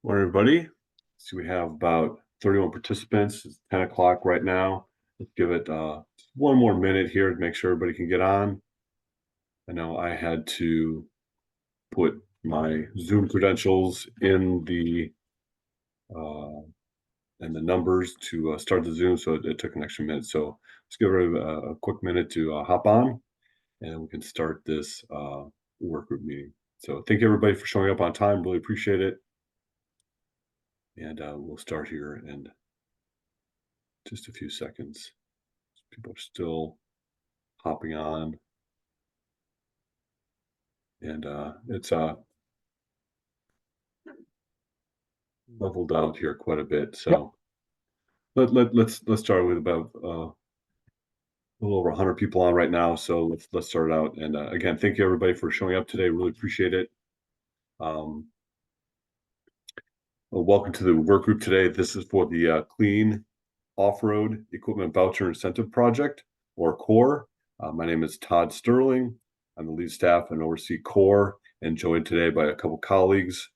Morning, everybody. So we have about 31 participants. It's 10 o'clock right now. Let's give it one more minute here to make sure everybody can get on. I know I had to put my Zoom credentials in the numbers to start the Zoom, so it took an extra minute. So let's give it a quick minute to hop on, and we can start this work group meeting. So thank you, everybody, for showing up on time. Really appreciate it. And we'll start here in just a few seconds. People are still hopping on, and it's leveled out here quite a bit. So let's start with about a little over 100 people on right now. So let's start out. And again, thank you, everybody, for showing up today. Really appreciate it. Welcome to the work group today. This is for the Clean Off-Road Equipment Voucher Incentive Project, or CORE. My name is Todd Sterling. I'm the lead staff and oversee CORE, and joined today by a couple colleagues.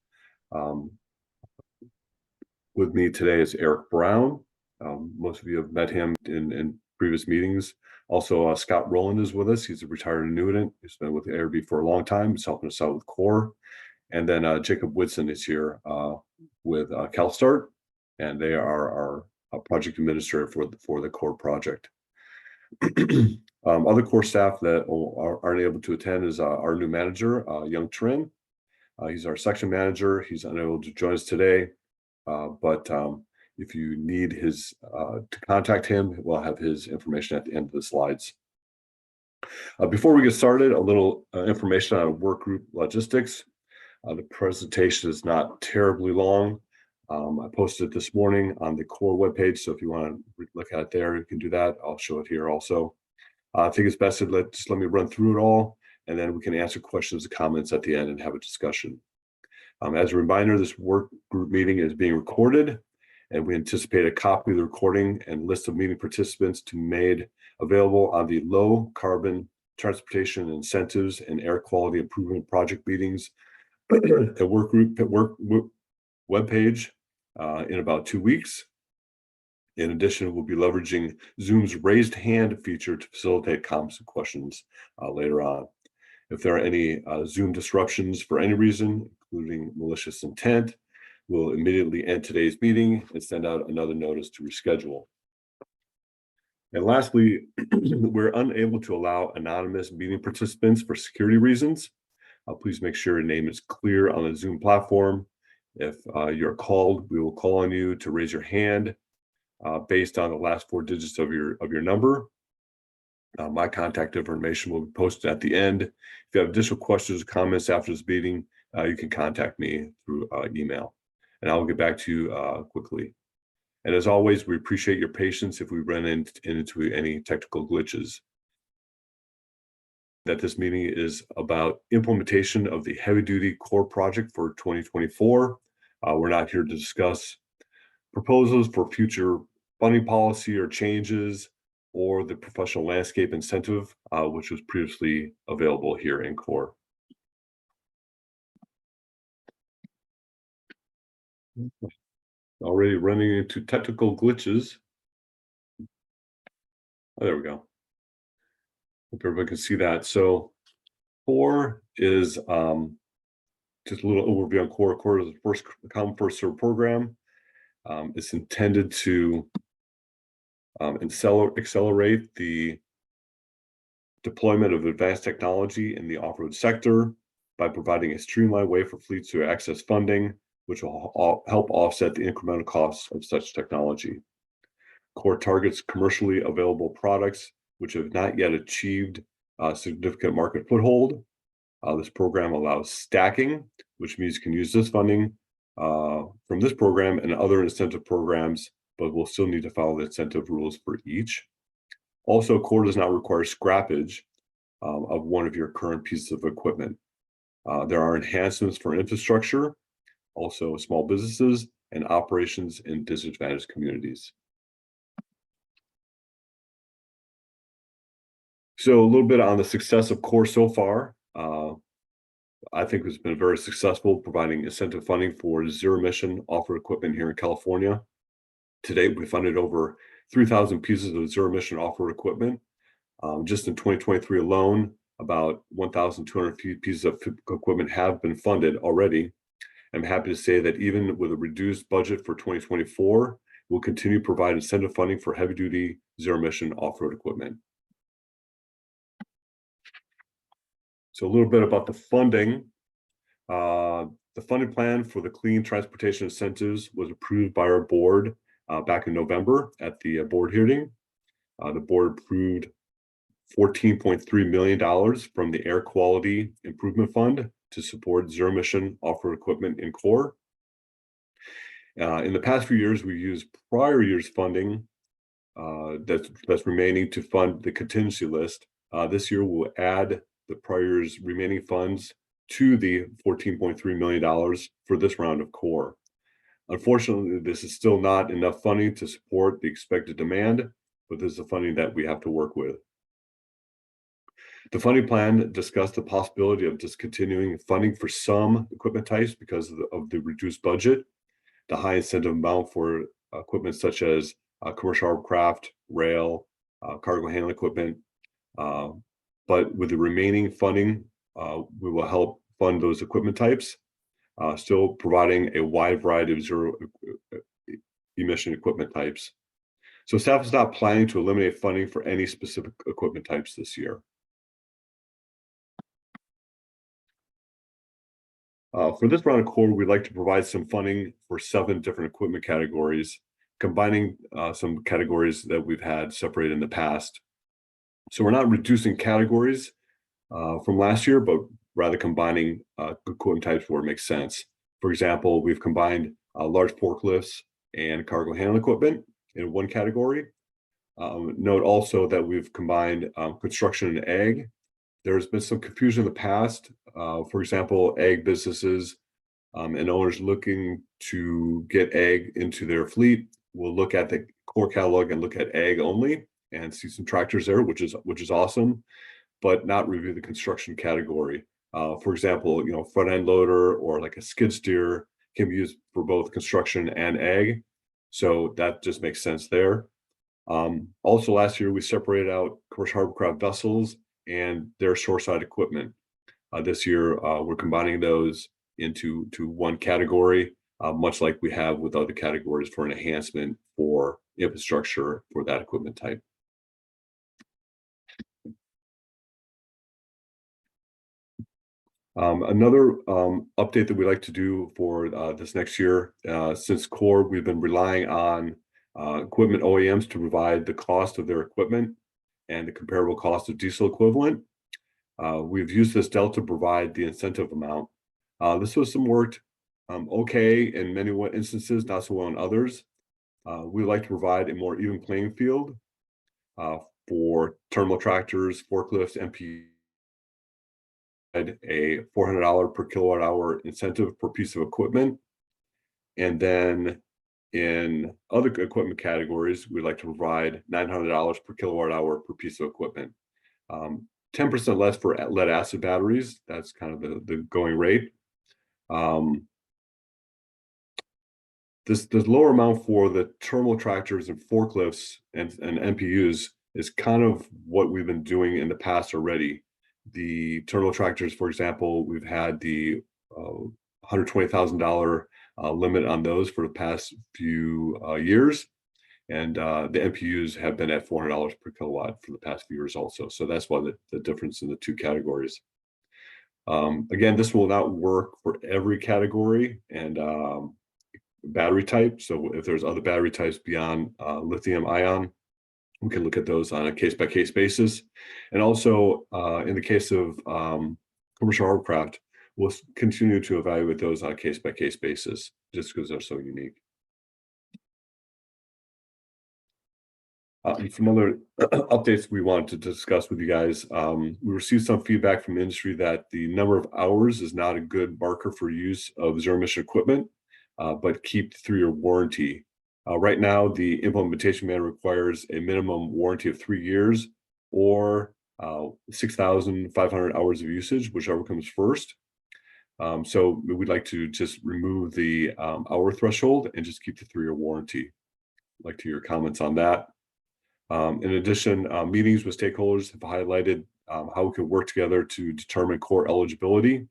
With me today is Eric Brown. Most of you have met him in previous meetings. Also, Scott Rowland is with us. He's a retired annuitant. He's been with the ARB for a long time. He's helping us out with CORE. And then Jacob Whitson is here with CalStart, and they are our project administrator for the CORE project. Other CORE staff that aren't able to attend is our new manager, Young Trin. He's our section manager. He's unable to join us today, but if you need his to contact him, we'll have his information at the end of the slides. Before we get started, a little information on work group logistics. The presentation is not terribly long. I posted it this morning on the CORE webpage, so if you want to look at it there, you can do that. I'll show it here also. I think it's best to just let me run through it all, and then we can answer questions and comments at the end and have a discussion. As a reminder, this work group meeting is being recorded, and we anticipate a copy of the recording and list of meeting participants to be made available on the Low Carbon Transportation Incentives and Air Quality Improvement Project meetings at work webpage in about 2 weeks. In addition, we'll be leveraging Zoom's raised hand feature to facilitate comments and questions later on. If there are any Zoom disruptions for any reason, including malicious intent, we'll immediately end today's meeting and send out another notice to reschedule. And lastly, we're unable to allow anonymous meeting participants for security reasons. Please make sure your name is clear on the Zoom platform. If you're called, we will call on you to raise your hand based on the last 4 digits of your number. My contact information will be posted at the end. If you have additional questions or comments after this meeting, you can contact me through email, and I'll get back to you quickly. And as always, we appreciate your patience if we run into any technical glitches. That this meeting is about implementation of the heavy-duty CORE project for 2024. We're not here to discuss proposals for future funding policy or changes, or the professional landscape incentive, which was previously available here in CORE. Already running into technical glitches. Oh, there we go. Hope everybody can see that. So CORE is just a little overview on CORE. CORE is the first come, first serve program. It's intended to accelerate the deployment of advanced technology in the off-road sector by providing a streamlined way for fleets to access funding, which will help offset the incremental costs of such technology. CORE targets commercially available products which have not yet achieved a significant market foothold. This program allows stacking, which means you can use this funding from this program and other incentive programs, but we'll still need to follow the incentive rules for each. Also, CORE does not require scrappage of one of your current pieces of equipment. There are enhancements for infrastructure, also small businesses, and operations in disadvantaged communities. So a little bit on the success of CORE so far. I think has been very successful, providing incentive funding for zero emission off-road equipment here in California. To date, we funded over 3,000 pieces of zero emission off-road equipment. Just in 2023 alone, about 1,200 pieces of equipment have been funded already. I'm happy to say that even with a reduced budget for 2024, we'll continue to provide incentive funding for heavy-duty zero-emission off-road equipment. So a little bit about the funding. The funding plan for the clean transportation incentives was approved by our board back in November at the board hearing. The board approved $14.3 million from the Air Quality Improvement Fund to support zero emission off-road equipment in core. In the past few years, we used prior year's funding that's remaining to fund the contingency list. This year, we'll add the prior year's remaining funds to the $14.3 million for this round of core. Unfortunately, this is still not enough funding to support the expected demand, but this is the funding that we have to work with. The funding plan discussed the possibility of discontinuing funding for some equipment types because of the reduced budget, the high incentive amount for equipment such as commercial hovercraft, rail, cargo handling equipment. But with the remaining funding, we will help fund those equipment types, still providing a wide variety of zero emission equipment types. So staff is not planning to eliminate funding for any specific equipment types this year. For this round of core, we'd like to provide some funding for 7 different equipment categories, combining some categories that we've had separated in the past. So we're not reducing categories from last year, but rather combining equipment types where it makes sense. For example, we've combined large forklifts and cargo handling equipment in one category. Note also that we've combined construction and ag. There's been some confusion in the past. For example, ag businesses and owners looking to get ag into their fleet will look at the core catalog and look at ag only and see some tractors there, which is awesome, but not review the construction category. For example, front end loader or like a skid steer can be used for both construction and ag. So that just makes sense there. Also last year, we separated out commercial hovercraft vessels and their shoreside equipment. This year, we're combining those into one category, much like we have with other categories for an enhancement for infrastructure for that equipment type. Another update that we like to do for this next year, since core, we've been relying on equipment OEMs to provide the cost of their equipment and the comparable cost of diesel equivalent. We've used this delta to provide the incentive amount. This system worked okay in many instances, not so well in others. We like to provide a more even playing field for terminal tractors, forklifts, MP, a $400 per kilowatt hour incentive per piece of equipment. And then in other equipment categories, we like to provide $900 per kilowatt hour per piece of equipment. 10% less for lead acid batteries. That's kind of the going rate. This lower amount for the terminal tractors and forklifts and MPUs is kind of what we've been doing in the past already. The terminal tractors, for example, we've had the $120,000 limit on those for the past few years. And the MPUs have been at $400 per kilowatt for the past few years also. So that's why the difference in the two categories. Again, this will not work for every category and battery type. So if there's other battery types beyond lithium ion, we can look at those on a case-by-case basis. And also in the case of commercial hovercraft, we'll continue to evaluate those on a case-by-case basis just because they're so unique. Some other updates we wanted to discuss with you guys. We received some feedback from the industry that the number of hours is not a good marker for use of zero emission equipment, but keep 3-year warranty. Right now, the implementation manual requires a minimum warranty of 3 years or 6,500 hours of usage, whichever comes first. So we'd like to just remove the hour threshold and just keep the 3-year warranty. I'd like to hear your comments on that. In addition, meetings with stakeholders have highlighted how we can work together to determine core eligibility.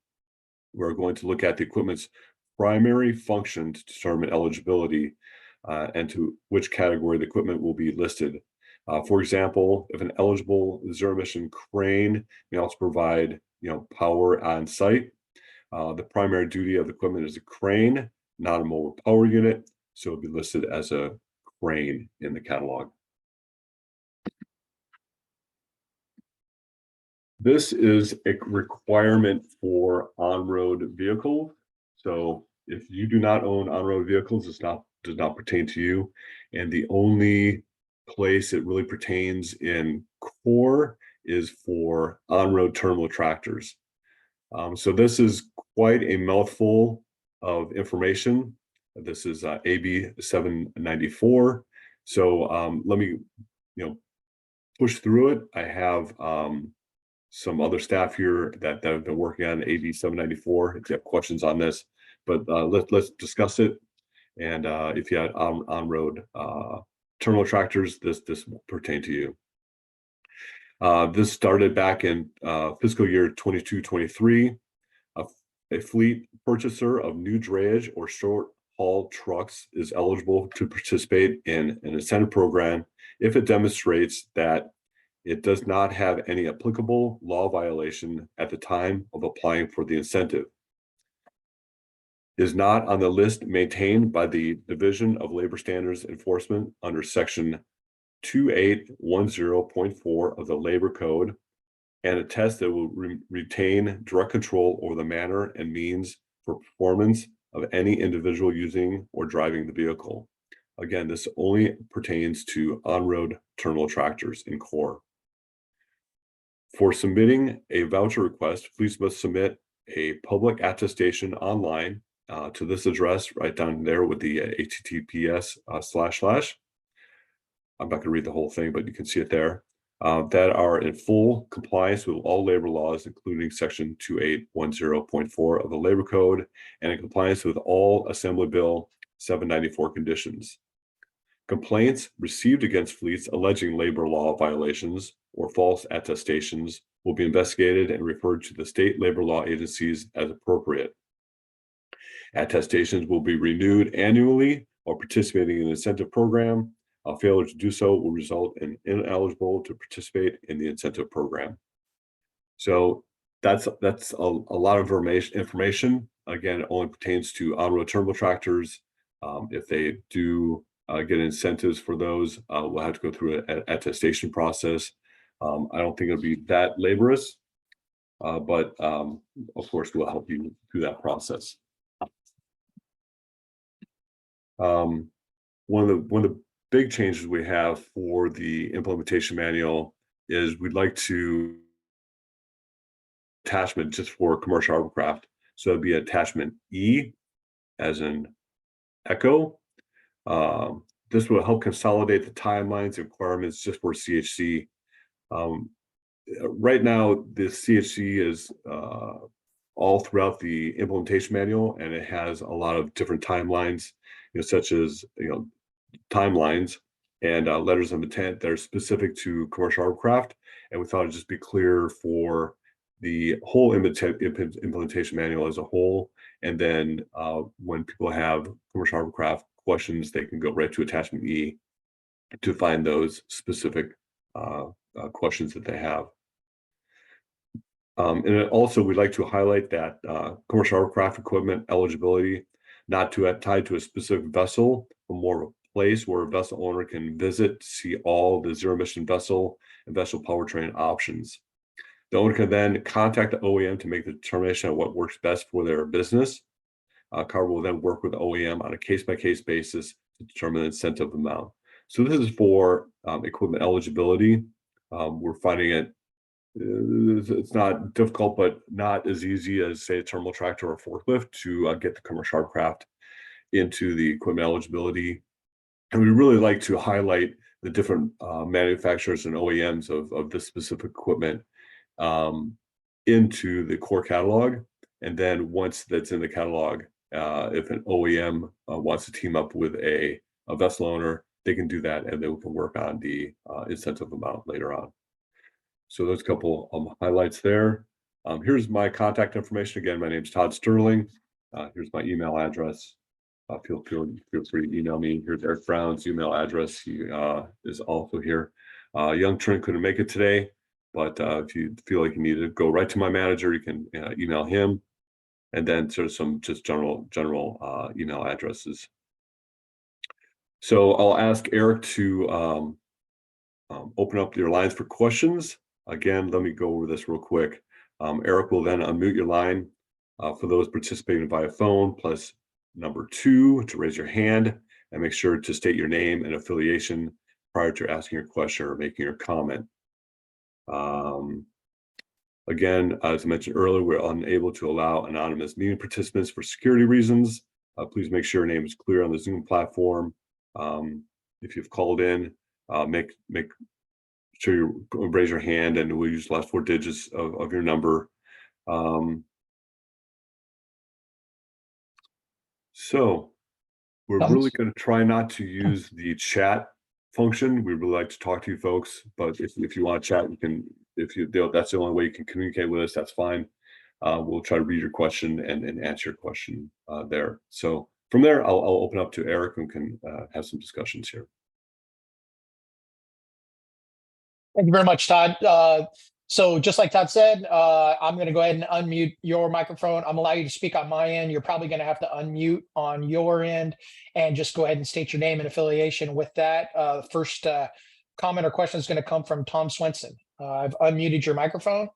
We're going to look at the equipment's primary function to determine eligibility and to which category the equipment will be listed. For example, if an eligible zero-emission crane may also provide, power on site, the primary duty of the equipment is a crane, not a mobile power unit, so it'll be listed as a crane in the catalog. This is a requirement for on-road vehicles. So if you do not own on-road vehicles, does not pertain to you. And the only place it really pertains in core is for on-road terminal tractors. So this is quite a mouthful of information. This is AB 794. So let me, push through it. I have some other staff here that have been working on AB 794. If you have questions on this, but let's discuss it. And if you had on-road terminal tractors, this will pertain to you. This started back in fiscal year 22-23. A fleet purchaser of new drayage or short haul trucks is eligible to participate in an incentive program if it demonstrates that it does not have any applicable law violation at the time of applying for the incentive, is not on the list maintained by the Division of Labor Standards Enforcement under Section 2810.4 of the Labor Code, and a test that will retain direct control over the manner and means for performance of any individual using or driving the vehicle. Again, this only pertains to on-road terminal tractors in core. For submitting a voucher request, please must submit a public attestation online to this address right down there with the HTTPS // I'm not going to read the whole thing, but you can see it there. That are in full compliance with all labor laws, including Section 2810.4 of the Labor Code, and in compliance with all Assembly Bill 794 conditions. Complaints received against fleets alleging labor law violations or false attestations will be investigated and referred to the state labor law agencies as appropriate. Attestations will be renewed annually while participating in an incentive program. A failure to do so will result in ineligible to participate in the incentive program. So that's a lot of information. Again, it only pertains to on-road terminal tractors. If they do get incentives for those, we'll have to go through an attestation process. I don't think it'll be that laborious, but of course, we'll help you through that process. One of the big changes we have for the implementation manual is we'd like to attachment just for commercial hovercraft. So it'd be attachment E, as in Echo. This will help consolidate the timelines and requirements just for CHC. Right now, the CHC is all throughout the implementation manual, and it has a lot of different timelines, such as timelines and letters of intent that are specific to commercial hovercraft. And we thought it'd just be clear for the whole implementation manual as a whole. And then when people have commercial hovercraft questions, they can go right to attachment E to find those specific questions that they have. And also, we'd like to highlight that commercial hovercraft equipment eligibility not tied to a specific vessel, but more of a place where a vessel owner can visit to see all the zero-emission vessel and vessel powertrain options. The owner can then contact the OEM to make the determination of what works best for their business. CAR will then work with the OEM on a case-by-case basis to determine the incentive amount. So this is for equipment eligibility. We're finding it's not difficult, but not as easy as, say, a terminal tractor or forklift to get the commercial hovercraft into the equipment eligibility. And we really like to highlight the different manufacturers and OEMs of this specific equipment into the core catalog. And then once that's in the catalog, if an OEM wants to team up with a vessel owner, they can do that, and then we can work on the incentive amount later on. So those couple highlights there. Here's my contact information. Again, my name's Todd Sterling. Here's my email address. Feel free to email me. Here's Eric Brown's email address. He is also here. Young Trent couldn't make it today, but if you feel like you need to go right to my manager, you can email him, and then sort of some just general email addresses. So I'll ask Eric to open up your lines for questions. Again, let me go over this real quick. Eric will then unmute your line for those participating via phone, plus #2 to raise your hand, and make sure to state your name and affiliation prior to asking your question or making your comment. Again, as I mentioned earlier, we're unable to allow anonymous meeting participants for security reasons. Please make sure your name is clear on the Zoom platform. If you've called in, make sure you raise your hand, and we'll use the last 4 digits of your number. So we're really going to try not to use the chat function. We really like to talk to you folks, but if you want to chat, you can. That's the only way you can communicate with us, that's fine. We'll try to read your question and answer your question there. So from there, I'll open up to Eric, and can have some discussions here. Thank you very much, Todd. So just like Todd said, I'm going to go ahead and unmute your microphone. I'm allow you to speak on my end. You're probably going to have to unmute on your end, and just go ahead and state your name and affiliation with that. First comment or question is going to come from Tom Swenson. I've unmuted your microphone.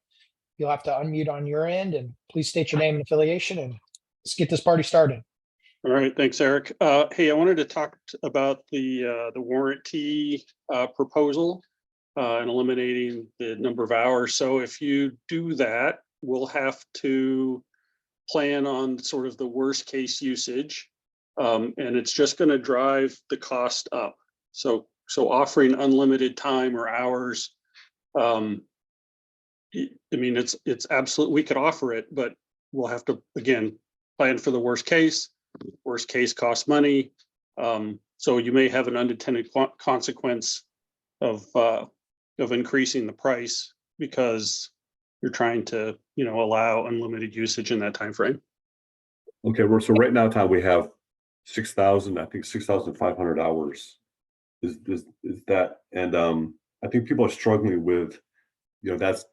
You'll have to unmute on your end, and please state your name and affiliation, and let's get this party started. All right, thanks, Eric. Hey, I wanted to talk about the warranty proposal and eliminating the number of hours. So if you do that, we'll have to plan on sort of the worst case usage, and it's just going to drive the cost up. So offering unlimited time or hours, I mean, it's absolute. We could offer it, but we'll have to, again, plan for the worst case. Worst case costs money. So you may have an unintended consequence of increasing the price because you're trying to, allow unlimited usage in that time frame. Okay, so right now, Todd, we have 6,000. I think 6,500 hours. Is that? And I think people are struggling with, that's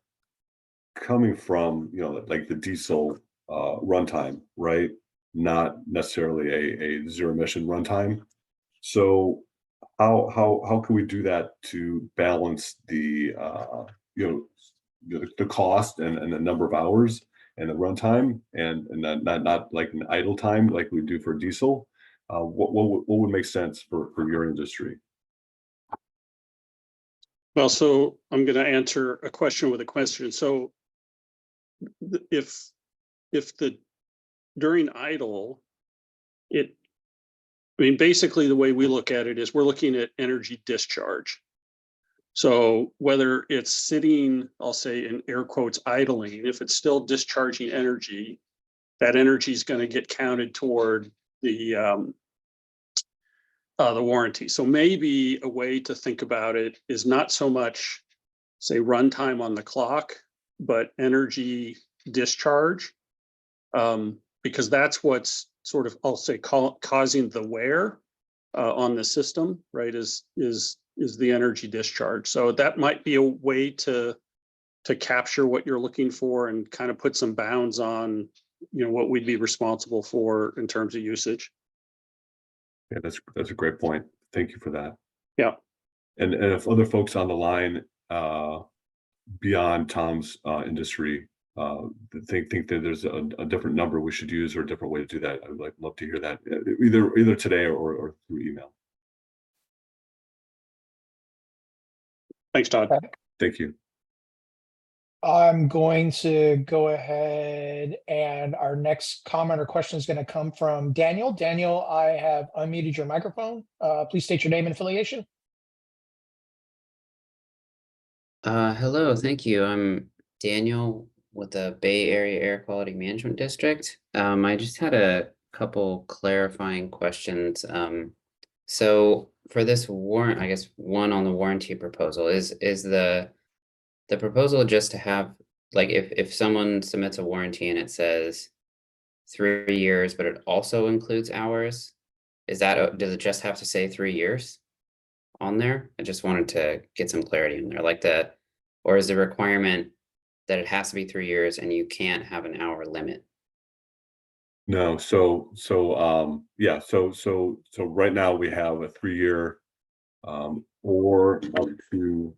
coming from, like the diesel runtime, right? Not necessarily a zero emission runtime. So how can we do that to balance the the cost and the number of hours and the runtime, and not like an idle time like we do for diesel? What would make sense for your industry? Well, so I'm going to answer a question with a question. So if during idle, basically the way we look at it is we're looking at energy discharge. So whether it's sitting, I'll say in air quotes, idling, if it's still discharging energy, that energy is going to get counted toward the warranty. So maybe a way to think about it is not so much, say, runtime on the clock, but energy discharge, because that's what's sort of, I'll say, causing the wear on the system, right? Is the energy discharge. So that might be a way to capture what you're looking for and kind of put some bounds on, what we'd be responsible for in terms of usage. Yeah, that's a great point. Thank you for that. Yeah. And if other folks on the line beyond Tom's industry think that there's a different number we should use or a different way to do that, I would love to hear that either today or through email. Thanks, Todd. Thank you. I'm going to go ahead, and our next comment or question is going to come from Daniel. Daniel, I have unmuted your microphone. Please state your name and affiliation. Hello, thank you. I'm Daniel with the Bay Area Air Quality Management District. I just had a couple clarifying questions. So for this warrant, I guess one on the warranty proposal is the proposal just to have, like, if someone submits a warranty and it says 3 years, but it also includes hours, does it just have to say 3 years on there? I just wanted to get some clarity in there, or is the requirement that it has to be 3 years and you can't have an hour limit? No, yeah, so right now we have a 3-year, or up to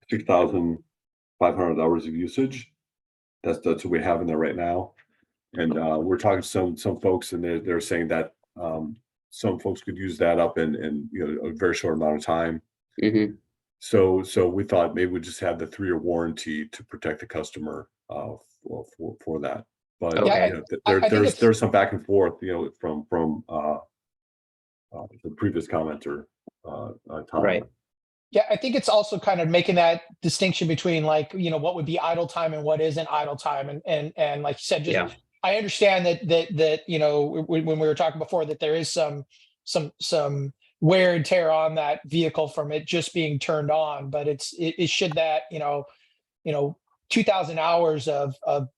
6,500 hours of usage. That's what we have in there right now. And we're talking to some folks, and they're saying that some folks could use that up in a very short amount of time. Mm-hmm. So we thought maybe we just have the 3-year warranty to protect the customer for that. But Okay. I think there's some back and forth, from the previous commenter, Tom. Right. Yeah, I think it's also kind of making that distinction between, like, what would be idle time and what isn't idle time. And like you said, just, Yeah. I understand that when we were talking before, that there is some wear and tear on that vehicle from it just being turned on, but it should that, 2,000 hours of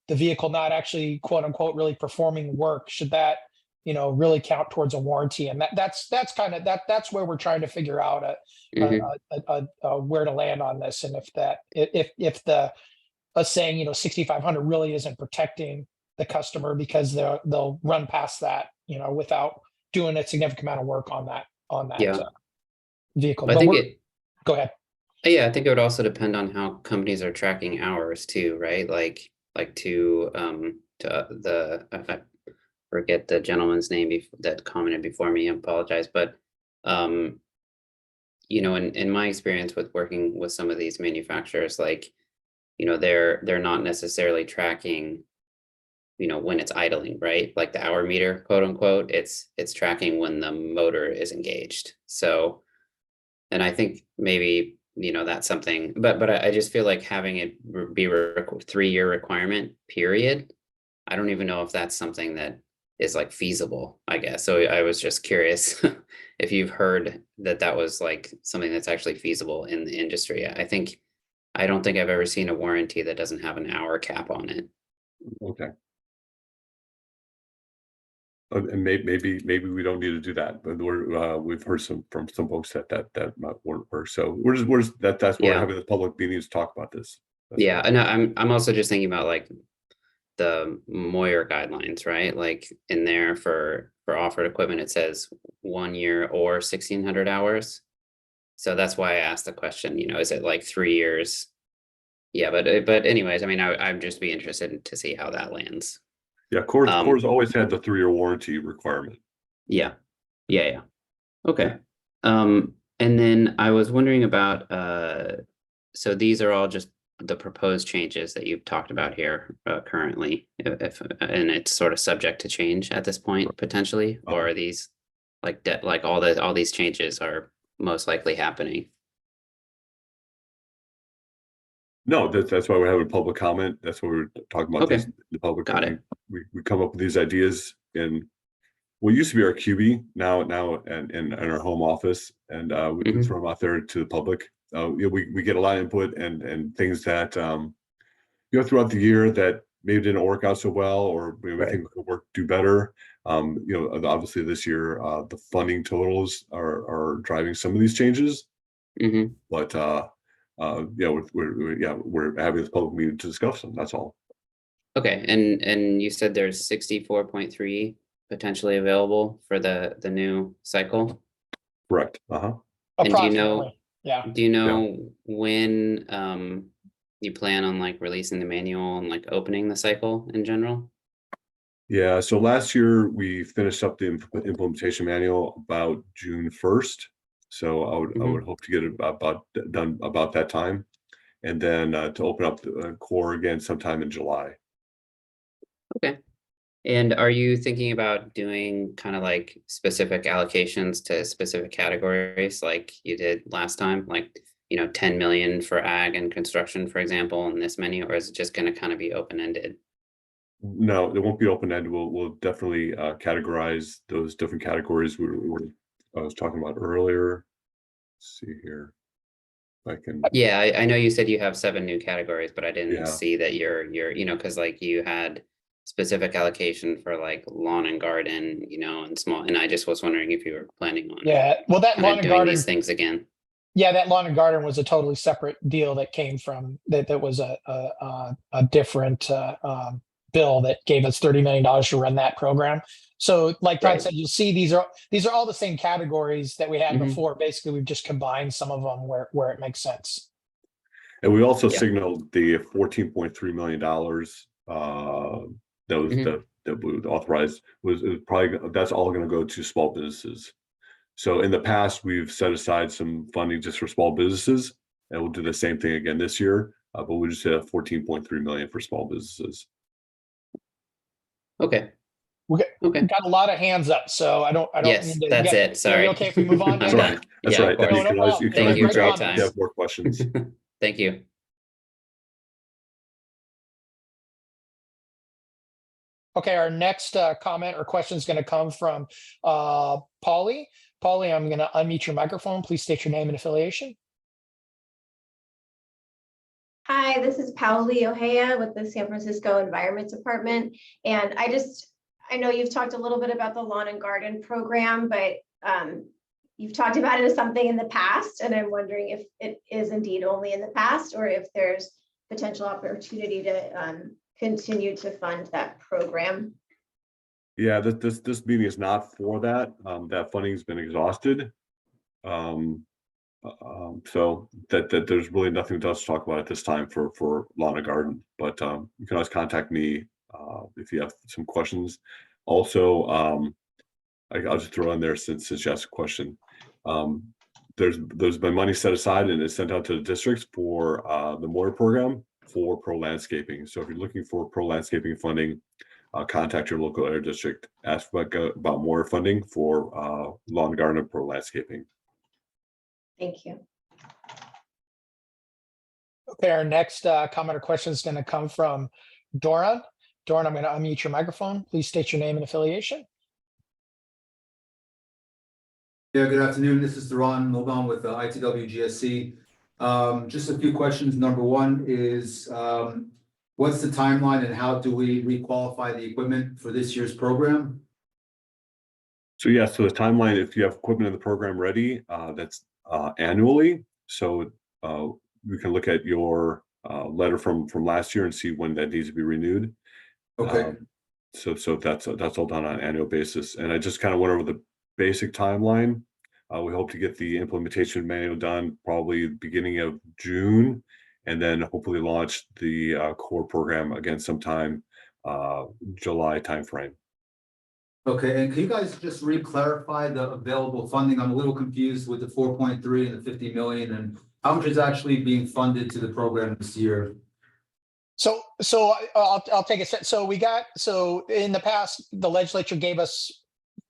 the vehicle not actually, quote unquote, really performing work, should that, really count towards a warranty? And that's kind of that's where we're trying to figure out where to land on this. And if the us saying 6,500 really isn't protecting the customer, because they'll run past that without doing a significant amount of work on that Yeah. vehicle. I But think go ahead. yeah, I think it would also depend on how companies are tracking hours too, right? Like to the, I forget the gentleman's name that commented before me, I apologize, but in my experience with working with some of these manufacturers, like, they're not necessarily tracking, when it's idling, right? Like the hour meter, quote unquote, it's tracking when the motor is engaged. So, and I think maybe, that's something, but I just feel like having it be a 3-year requirement period. I don't even know if that's something that is like feasible, I guess. So I was just curious if you've heard that was like something that's actually feasible in the industry. I don't think I've ever seen a warranty that doesn't have an hour cap on it. Okay. And maybe we don't need to do that, but we've heard from some folks that might work. So that's why we're Yeah. having the public meetings to talk about this. That's Yeah, why. and I'm also just thinking about like the Moyer guidelines, right? Like in there for offered equipment, it says 1 year or 1,600 hours. So that's why I asked the question, is it like 3 years? Yeah, but anyways, I mean, I'd just be interested to see how that lands. Yeah, Core's always had the 3-year warranty requirement. Yeah. Okay. And then I was wondering about, so these are all just the proposed changes that you've talked about here currently, and it's sort of subject to change at this point potentially, or are these like all these changes are most likely happening? No, that's why we're having public comment. That's why we're talking about Okay. the public. Got it. We come up with these ideas in what used to be our QB, now and in our home office, and we throw them out there to the public. We get a lot of input and things that throughout the year that maybe didn't work out so well, or we think we could do better. Obviously this year the funding totals are driving some of these changes, but we're having this public meeting to discuss them. That's all. Okay, and you said there's 64.3 potentially available for the new cycle. Correct. And do you know? Yeah. Do you know when you plan on like releasing the manual and like opening the cycle in general? Yeah. So last year we finished up the implementation manual about June 1st. So I would hope to get it done about that time, and then to open up the core again sometime in July. Okay. And are you thinking about doing kind of like specific allocations to specific categories like you did last time? Like 10 million for ag and construction, for example, and this many, or is it just going to kind of be open-ended? No, it won't be open-ended. We'll definitely categorize those different categories I was talking about earlier. Let's see here. If I can. Yeah, I know you said you have 7 new categories, but I didn't Yeah. see that you're, because like you had specific allocation for like lawn and garden, and small, and I just was wondering if you were planning on Yeah, well, that kind lawn of and doing garden, these things again. yeah, that lawn and garden was a totally separate deal that came from that was a different bill that gave us $30 million to run that program. So like Todd Right. said, you'll see these are all the same categories that we had Mhm. before. Basically, we've just combined some of them where it makes sense. And we also Yeah. signaled the $14.3 million that was Mhm. that we authorized was probably that's all going to go to small businesses. So in the past, we've set aside some funding just for small businesses, and we'll do the same thing again this year. But we just have 14.3 million for small businesses. Okay. We Okay. got a lot of hands up, so I don't Yes, need to. that's Yeah, it. Sorry. you okay if we move on? That's I'm Dan? right. done. That's Yeah, right. of And course. you can always problem. Thank you reach for your out if time. you have more questions. Thank you. Okay, our next comment or question is going to come from Polly. Polly, I'm going to unmute your microphone. Please state your name and affiliation. Hi, this is Pauli Ohea with the San Francisco Environment Department. And I know you've talked a little bit about the lawn and garden program, but you've talked about it as something in the past. And I'm wondering if it is indeed only in the past or if there's potential opportunity to continue to fund that program. Yeah, this meeting is not for that. That funding has been exhausted. So that there's really nothing else to talk about at this time for lawn and garden. But you can always contact me if you have some questions. Also, I'll just throw in there since you asked a question. There's been money set aside and it's sent out to the districts for the Moore program for pro landscaping. So if you're looking for pro landscaping funding, contact your local area district. Ask about more funding for lawn and garden and pro landscaping. Thank you. Okay, our next comment or question is going to come from Doran. Doran, I'm going to unmute your microphone. Please state your name and affiliation. Yeah, good afternoon. This is Duran Moban with ITW GSC. Just a few questions. Number one is, what's the timeline and how do we requalify the equipment for this year's program? So yeah, so the timeline, if you have equipment in the program ready, that's annually. So we can look at your letter from last year and see when that needs to be renewed. Okay, So that's all done on an annual basis. And I just kind of went over the basic timeline. We hope to get the implementation manual done probably beginning of June, and then hopefully launch the core program again sometime July timeframe. okay. And can you guys just re-clarify the available funding? I'm a little confused with the 4.3 and the 50 million and how much is actually being funded to the program this year? So I'll take a set. So in the past, the legislature gave us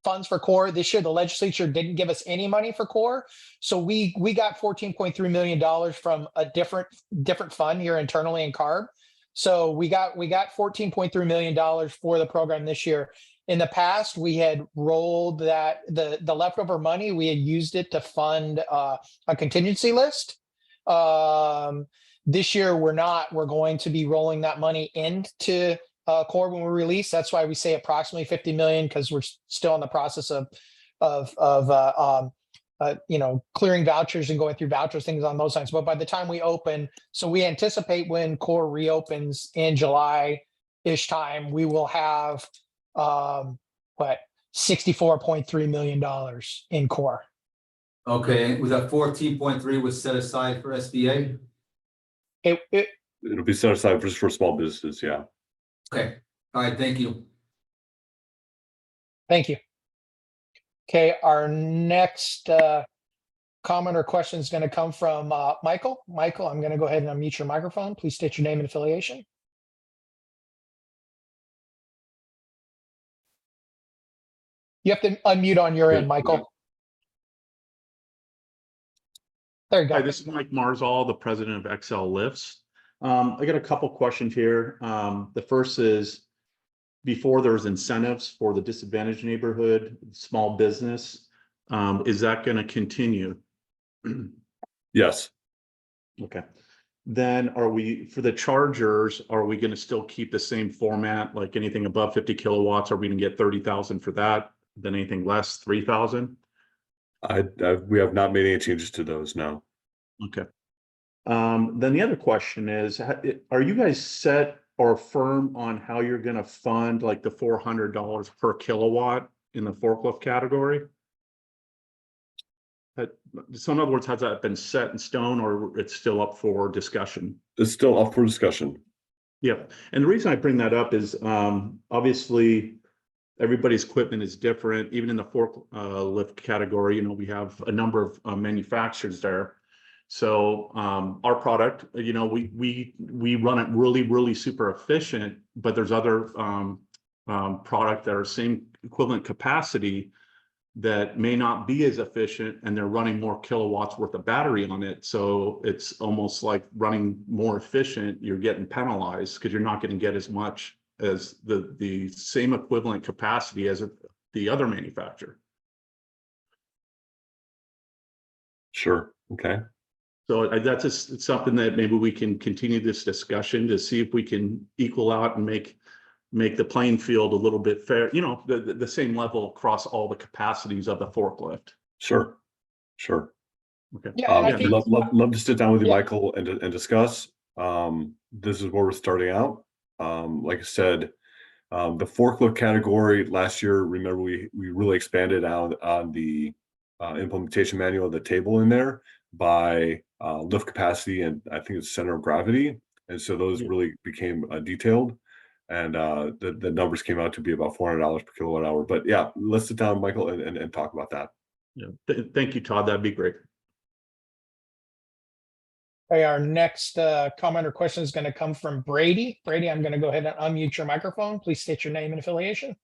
funds for core. This year, the legislature didn't give us any money for core. So we got $14.3 million from a different fund here internally in CARB. So we got $14.3 million for the program this year. In the past, we had rolled that the leftover money, we had used it to fund a contingency list. This year, we're not. We're going to be rolling that money into core when we release. That's why we say approximately 50 million, because we're still in the process of clearing vouchers and going through vouchers, things on those lines. But by the time we open, so we anticipate when core reopens in July-ish time, we will have $64.3 million in core. Okay, was that 14.3 was set aside for SBA? It'll be set aside just for small businesses. Yeah. Okay, all right, thank you. Thank you. Okay, our next comment or question is going to come from Michael. Michael, I'm going to go ahead and unmute your microphone. Please state your name and affiliation. You have to unmute on your end, Michael. There you Hi, go. this is Mike Marzal, the president of XL Lifts. I got a couple questions here. The first is, before there was incentives for the disadvantaged neighborhood, small business, is that going to continue? Yes, Okay. Then are we, for the chargers, are we going to still keep the same format, like anything above 50 kilowatts? Are we going to get 30,000 for that? Then anything less, 3,000? we have not made any changes to those now. Okay. Then the other question is, are you guys set or firm on how you're going to fund like the $400 per kilowatt in the forklift category? So in other words, has that been set in stone or it's still up for discussion? It's still up for discussion. Yeah, and the reason I bring that up is obviously everybody's equipment is different. Even in the forklift category, you know, we have a number of manufacturers there. So our product, you know, we run it really super efficient, but there's other product that are same equivalent capacity that may not be as efficient, and they're running more kilowatts worth of battery on it. So it's almost like running more efficient, you're getting penalized because you're not going to get as much as the same equivalent capacity as the other manufacturer. Sure. Okay. So that's just something that maybe we can continue this discussion to see if we can equal out and make the playing field a little bit fair, you know, the same level across all the capacities of the forklift. Sure. Sure. Okay. Yeah, and I Yeah, think Love to sit down with you, Yeah. Michael, and discuss. This is where we're starting out. Like I said, the forklift category last year, remember we really expanded out on the implementation manual, the table in there by lift capacity and I think it's center of gravity. And so those really became detailed. And the numbers came out to be about $400 per kilowatt hour. But yeah, let's sit down, Michael, and talk about that. yeah. Thank you, Todd. That'd be great. okay, our next comment or question is going to come from Brady. Brady, I'm going to go ahead and unmute your microphone. Please state your name and affiliation.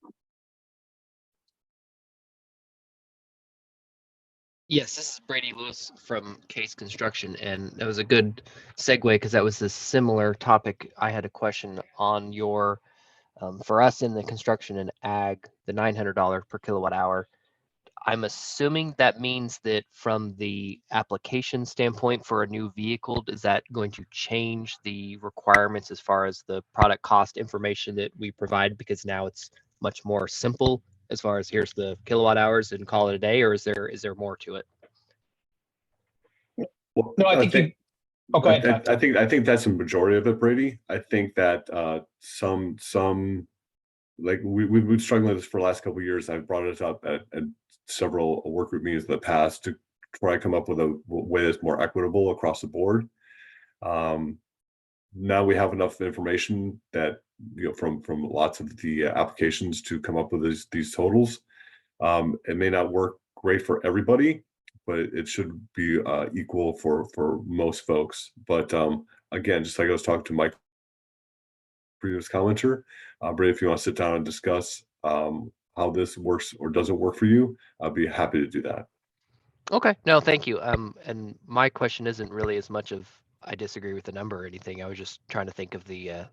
Yes, this is Brady Lewis from Case Construction, and that was a good segue because that was a similar topic. I had a question on your, for us in the construction and ag, the $900 per kilowatt hour. I'm assuming that means that from the application standpoint for a new vehicle, is that going to change the requirements as far as the product cost information that we provide? Because now it's much more simple as far as here's the kilowatt hours and call it a day, or is there more to it? Well, No, I think oh, go ahead, Todd. I think that's a majority of it, Brady. I think that some like we've been struggling with this for the last couple of years. I've brought it up at several work group meetings in the past to try to come up with a way that's more equitable across the board. Now we have enough information that, you know, from lots of the applications to come up with these totals. It may not work great for everybody, but it should be equal for most folks. But again, just like I was talking to Mike, previous commenter, Brady, if you want to sit down and discuss how this works or doesn't work for you, I'll be happy to do that. Okay, no, thank you. And my question isn't really as much of I disagree with the number or anything. I was just trying to think of the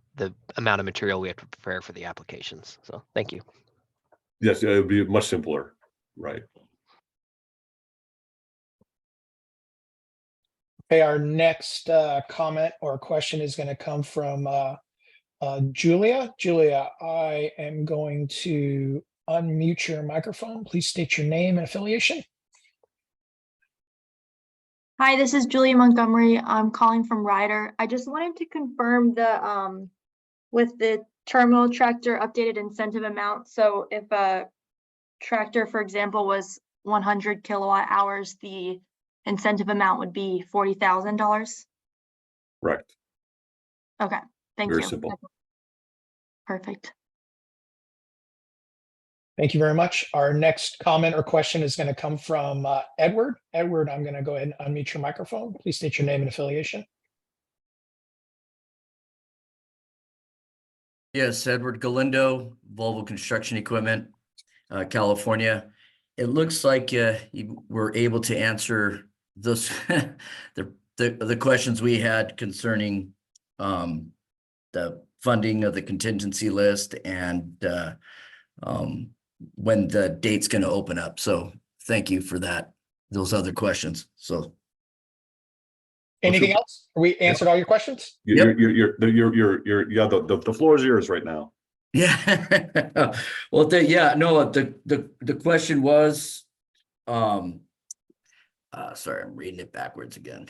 amount of material we have to prepare for the applications. So thank you. Yes, it would be much simpler, right? Okay, our next comment or question is going to come from Julia. Julia, I am going to unmute your microphone. Please state your name and affiliation. Hi, this is Julia Montgomery. I'm calling from Ryder. I just wanted to confirm the with the terminal tractor updated incentive amount. So if a tractor, for example, was 100 kilowatt hours, the incentive amount would be $40,000. Correct. Okay, thank Very you. simple. Perfect. Thank you very much. Our next comment or question is going to come from Edward. Edward, I'm going to go ahead and unmute your microphone. Please state your name and affiliation. Yes, Edward Galindo, Volvo Construction Equipment, California. It looks like you were able to answer those, the questions we had concerning, the funding of the contingency list and, when the date's gonna open up. So thank you for that, those other questions. So, Anything super. else? We answered all your questions? Yep. Yeah, the floor is yours right now. yeah. Well, the question was, sorry, I'm reading it backwards again.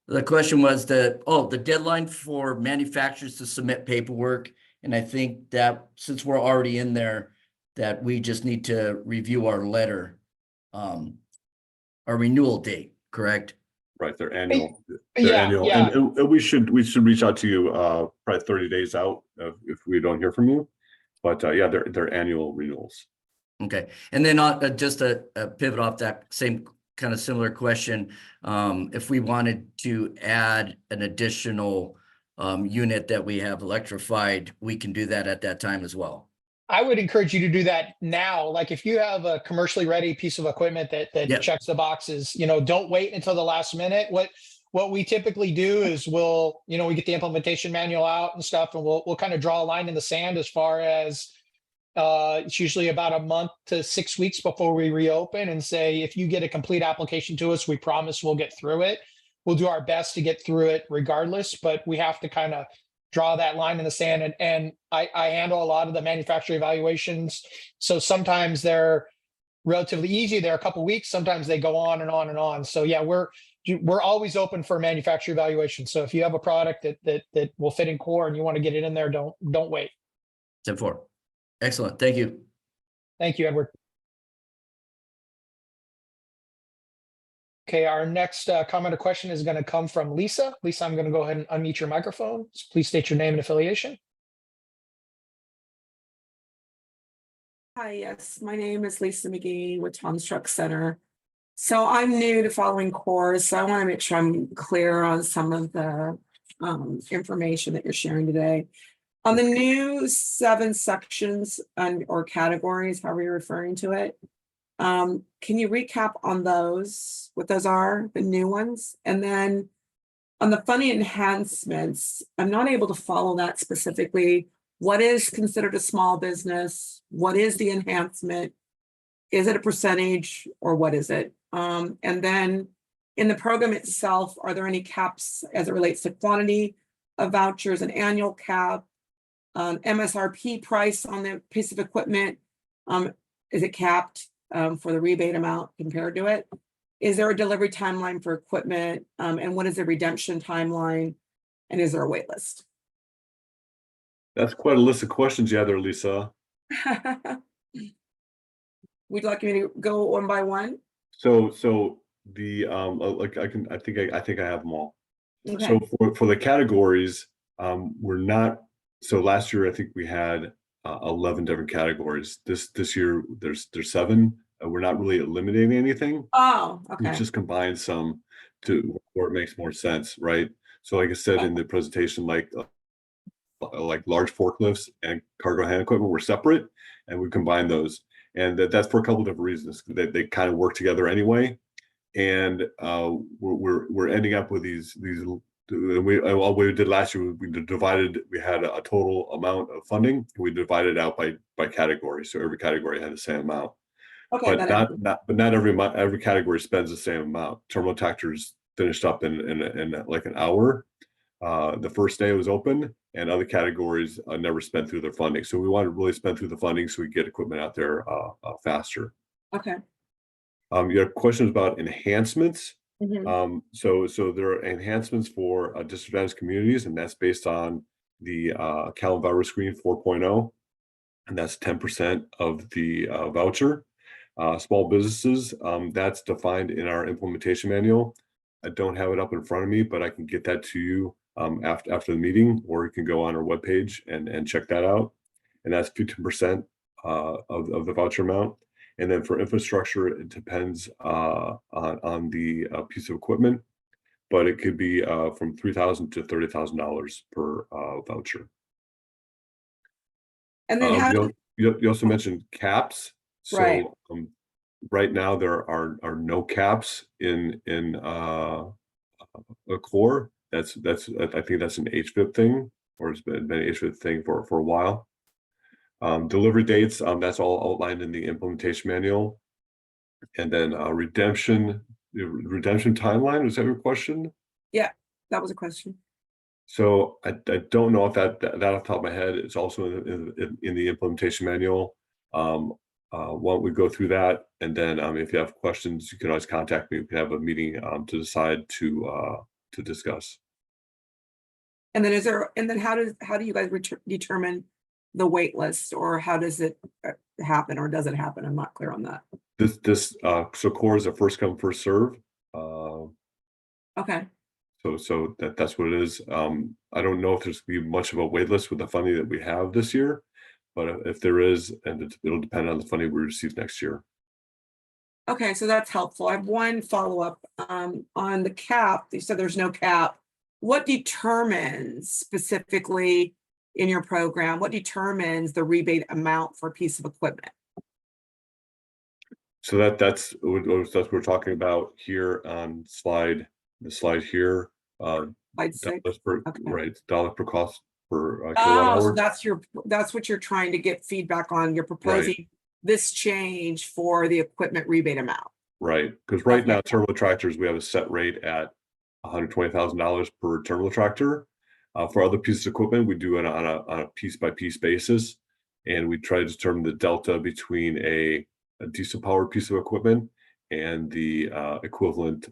The question was the deadline for manufacturers to submit paperwork. And I think that since we're already in there, that we just need to review our letter, our renewal date, correct? Right, they're annual. Yeah, yeah. And we should reach out to you probably 30 days out if we don't hear from you. But yeah, they're annual renewals. Okay, and then just a pivot off that same kind of similar question, if we wanted to add an additional unit that we have electrified, we can do that at that time as well. I would encourage you to do that now. Like if you have a commercially ready piece of equipment that Yeah. checks the boxes, don't wait until the last minute. What we typically do is we get the implementation manual out and stuff, and we'll kind of draw a line in the sand as far as it's usually about a month to 6 weeks before we reopen, and say, if you get a complete application to us, we promise we'll get through it. We'll do our best to get through it regardless, but we have to kind of draw that line in the sand. And I handle a lot of the manufacturer evaluations. So sometimes they're relatively easy. They're a couple weeks. Sometimes they go on and on and on. So yeah, we're always open for manufacturer evaluation. So if you have a product that will fit in core and you want to get it in there, don't wait. 10-4. Excellent. Thank you. Thank you, Edward. Okay, our next comment or question is going to come from Lisa. Lisa, I'm going to go ahead and unmute your microphone. Please state your name and affiliation. Hi, yes, my name is Lisa McGee with Tom's Truck Center. So I'm new to following cores, so I want to make sure I'm clear on some of the information that you're sharing today. On the new 7 sections or categories, however you're referring to it, can you recap on those, what those are, the new ones? And then on the funding enhancements, I'm not able to follow that specifically. What is considered a small business? What is the enhancement? Is it a percentage or what is it? And then in the program itself, are there any caps as it relates to quantity of vouchers, an annual cap, MSRP price on the piece of equipment? Is it capped for the rebate amount compared to it? Is there a delivery timeline for equipment? And what is the redemption timeline? And is there a wait list? That's quite a list of questions you have there, Lisa. Would you like me to go one by one? So the I think I have them all. Okay. So for the categories, we're not. So last year I think we had 11 different categories. This year there's 7. We're not really eliminating anything. Oh, okay. We just combined some to where it makes more sense, right? So like I said in the presentation, like large forklifts and cargo hand equipment were separate, and we combined those. And that's for a couple of different reasons. They kind of work together anyway, and we're ending up with these. What we did last year, we had a total amount of funding. We divided it out by category, so every category had the same amount. Okay, but not every category spends the same amount. Terminal tractors finished up in like an hour. The first day it was open, and other categories never spent through their funding. So we wanted to really spend through the funding so we get equipment out there faster. Okay. You have questions about enhancements. Mhm. So there are enhancements for disadvantaged communities, and that's based on the Cal Voucher Screen 4.0, and that's 10% of the voucher. Small businesses, that's defined in our implementation manual. I don't have it up in front of me, but I can get that to you after the meeting, or you can go on our webpage and check that out. And that's 15% of the voucher amount. And then for infrastructure, it depends on the piece of equipment, but it could be from $3,000 to $30,000 per voucher. And then You also mentioned caps. So Right. right now there are no caps in a core. That's I think that's an HVIP thing, or it's been an HVIP thing for a while. Delivery dates, that's all outlined in the implementation manual. And then redemption timeline, was that your question? Yeah, that was a question. So I don't know if that off the top of my head, it's also in the implementation manual. Why don't we go through that, and then if you have questions, you can always contact me. We can have a meeting to decide to discuss. And then how do you guys determine the wait list, or how does it happen, or does it happen? I'm not clear on that. So core is a first come, first serve. Okay, So that's what it is. I don't know if there's gonna be much of a wait list with the funding that we have this year, but if there is, and it'll depend on the funding we receive next year. okay, so that's helpful. I have one follow-up on the cap. You said there's no cap. What determines specifically in your program, what determines the rebate amount for a piece of equipment? So that's what we're talking about here on the slide here. Slide 6? Dollars per, Okay. right, dollar per cost per kilowatt Oh, hour. so that's what you're trying to get feedback on. You're proposing this change for the equipment rebate amount. Right, because right Okay. now terminal tractors, we have a set rate at $120,000 per terminal tractor. For other pieces of equipment, we do it on a piece by piece basis, and we try to determine the delta between a diesel powered piece of equipment and the equivalent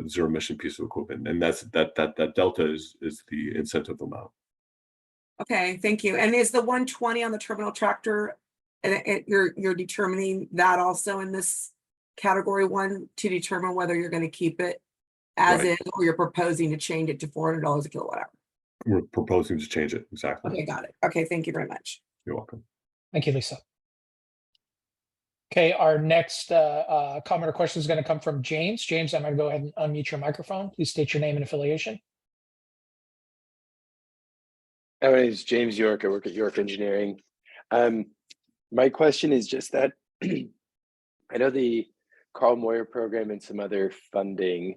zero emission piece of equipment, and that delta is the incentive amount. Okay, thank you. And is the 120 on the terminal tractor, and you're determining that also in this category 1 to determine whether you're going to keep it as Right. is, or you're proposing to change it to $400 a kilowatt hour? We're proposing to change it, exactly. Okay, got it. Okay, thank you very much. You're welcome. Thank you, Lisa. Okay, our next comment or question is going to come from James. James, I'm going to go ahead and unmute your microphone. Please state your name and affiliation. My name is James York. I work at York Engineering. My question is just that I know the Carl Moyer program and some other funding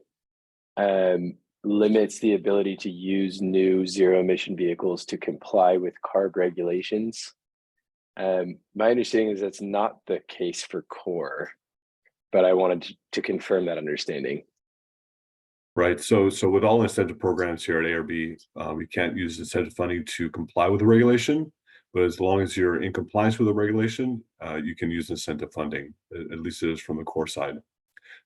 limits the ability to use new zero emission vehicles to comply with CARB regulations. My understanding is that's not the case for core, but I wanted to confirm that understanding. Right. So with all incentive programs here at ARB, we can't use incentive funding to comply with the regulation, but as long as you're in compliance with the regulation, you can use incentive funding. At least it is from the core side.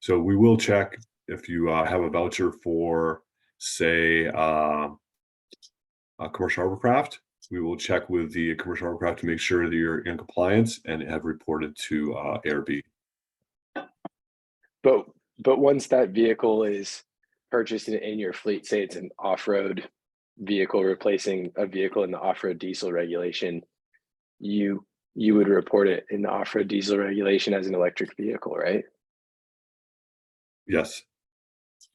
So we will check if you have a voucher for, say, a commercial hovercraft. We will check with the commercial hovercraft to make sure that you're in compliance and have reported to ARB. But once that vehicle is purchased in your fleet, say it's an off-road vehicle replacing a vehicle in the off-road diesel regulation, you would report it in the off-road diesel regulation as an electric vehicle, right? Yes.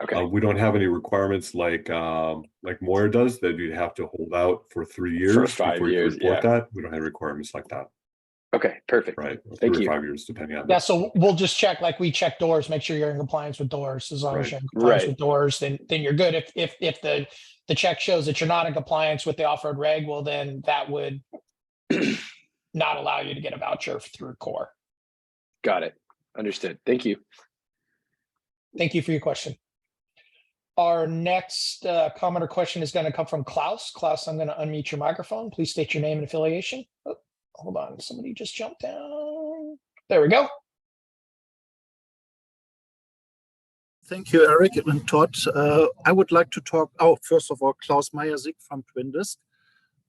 Okay. We don't have any requirements like Moyer does, that you'd have to hold out for 3 years For 5 before you years, can report yeah. that. We don't have requirements like that. Okay, perfect. Right. Thank 3 or you. 5 years, depending on. Yeah, so we'll just check, like we check doors, make sure you're in compliance with doors. As long as Right. you're in compliance Right. with doors, then you're good. If the check shows that you're not in compliance with the off-road reg, well, then that would not allow you to get a voucher through core. Got it. Understood. Thank you. Thank you for your question. Our next comment or question is going to come from Klaus. Klaus, I'm going to unmute your microphone. Please state your name and affiliation. Oh, hold on, somebody just jumped down. There we go. Thank you, Eric and Todd. I would like to talk, first of all, Klaus Meyersig from Twin Disc.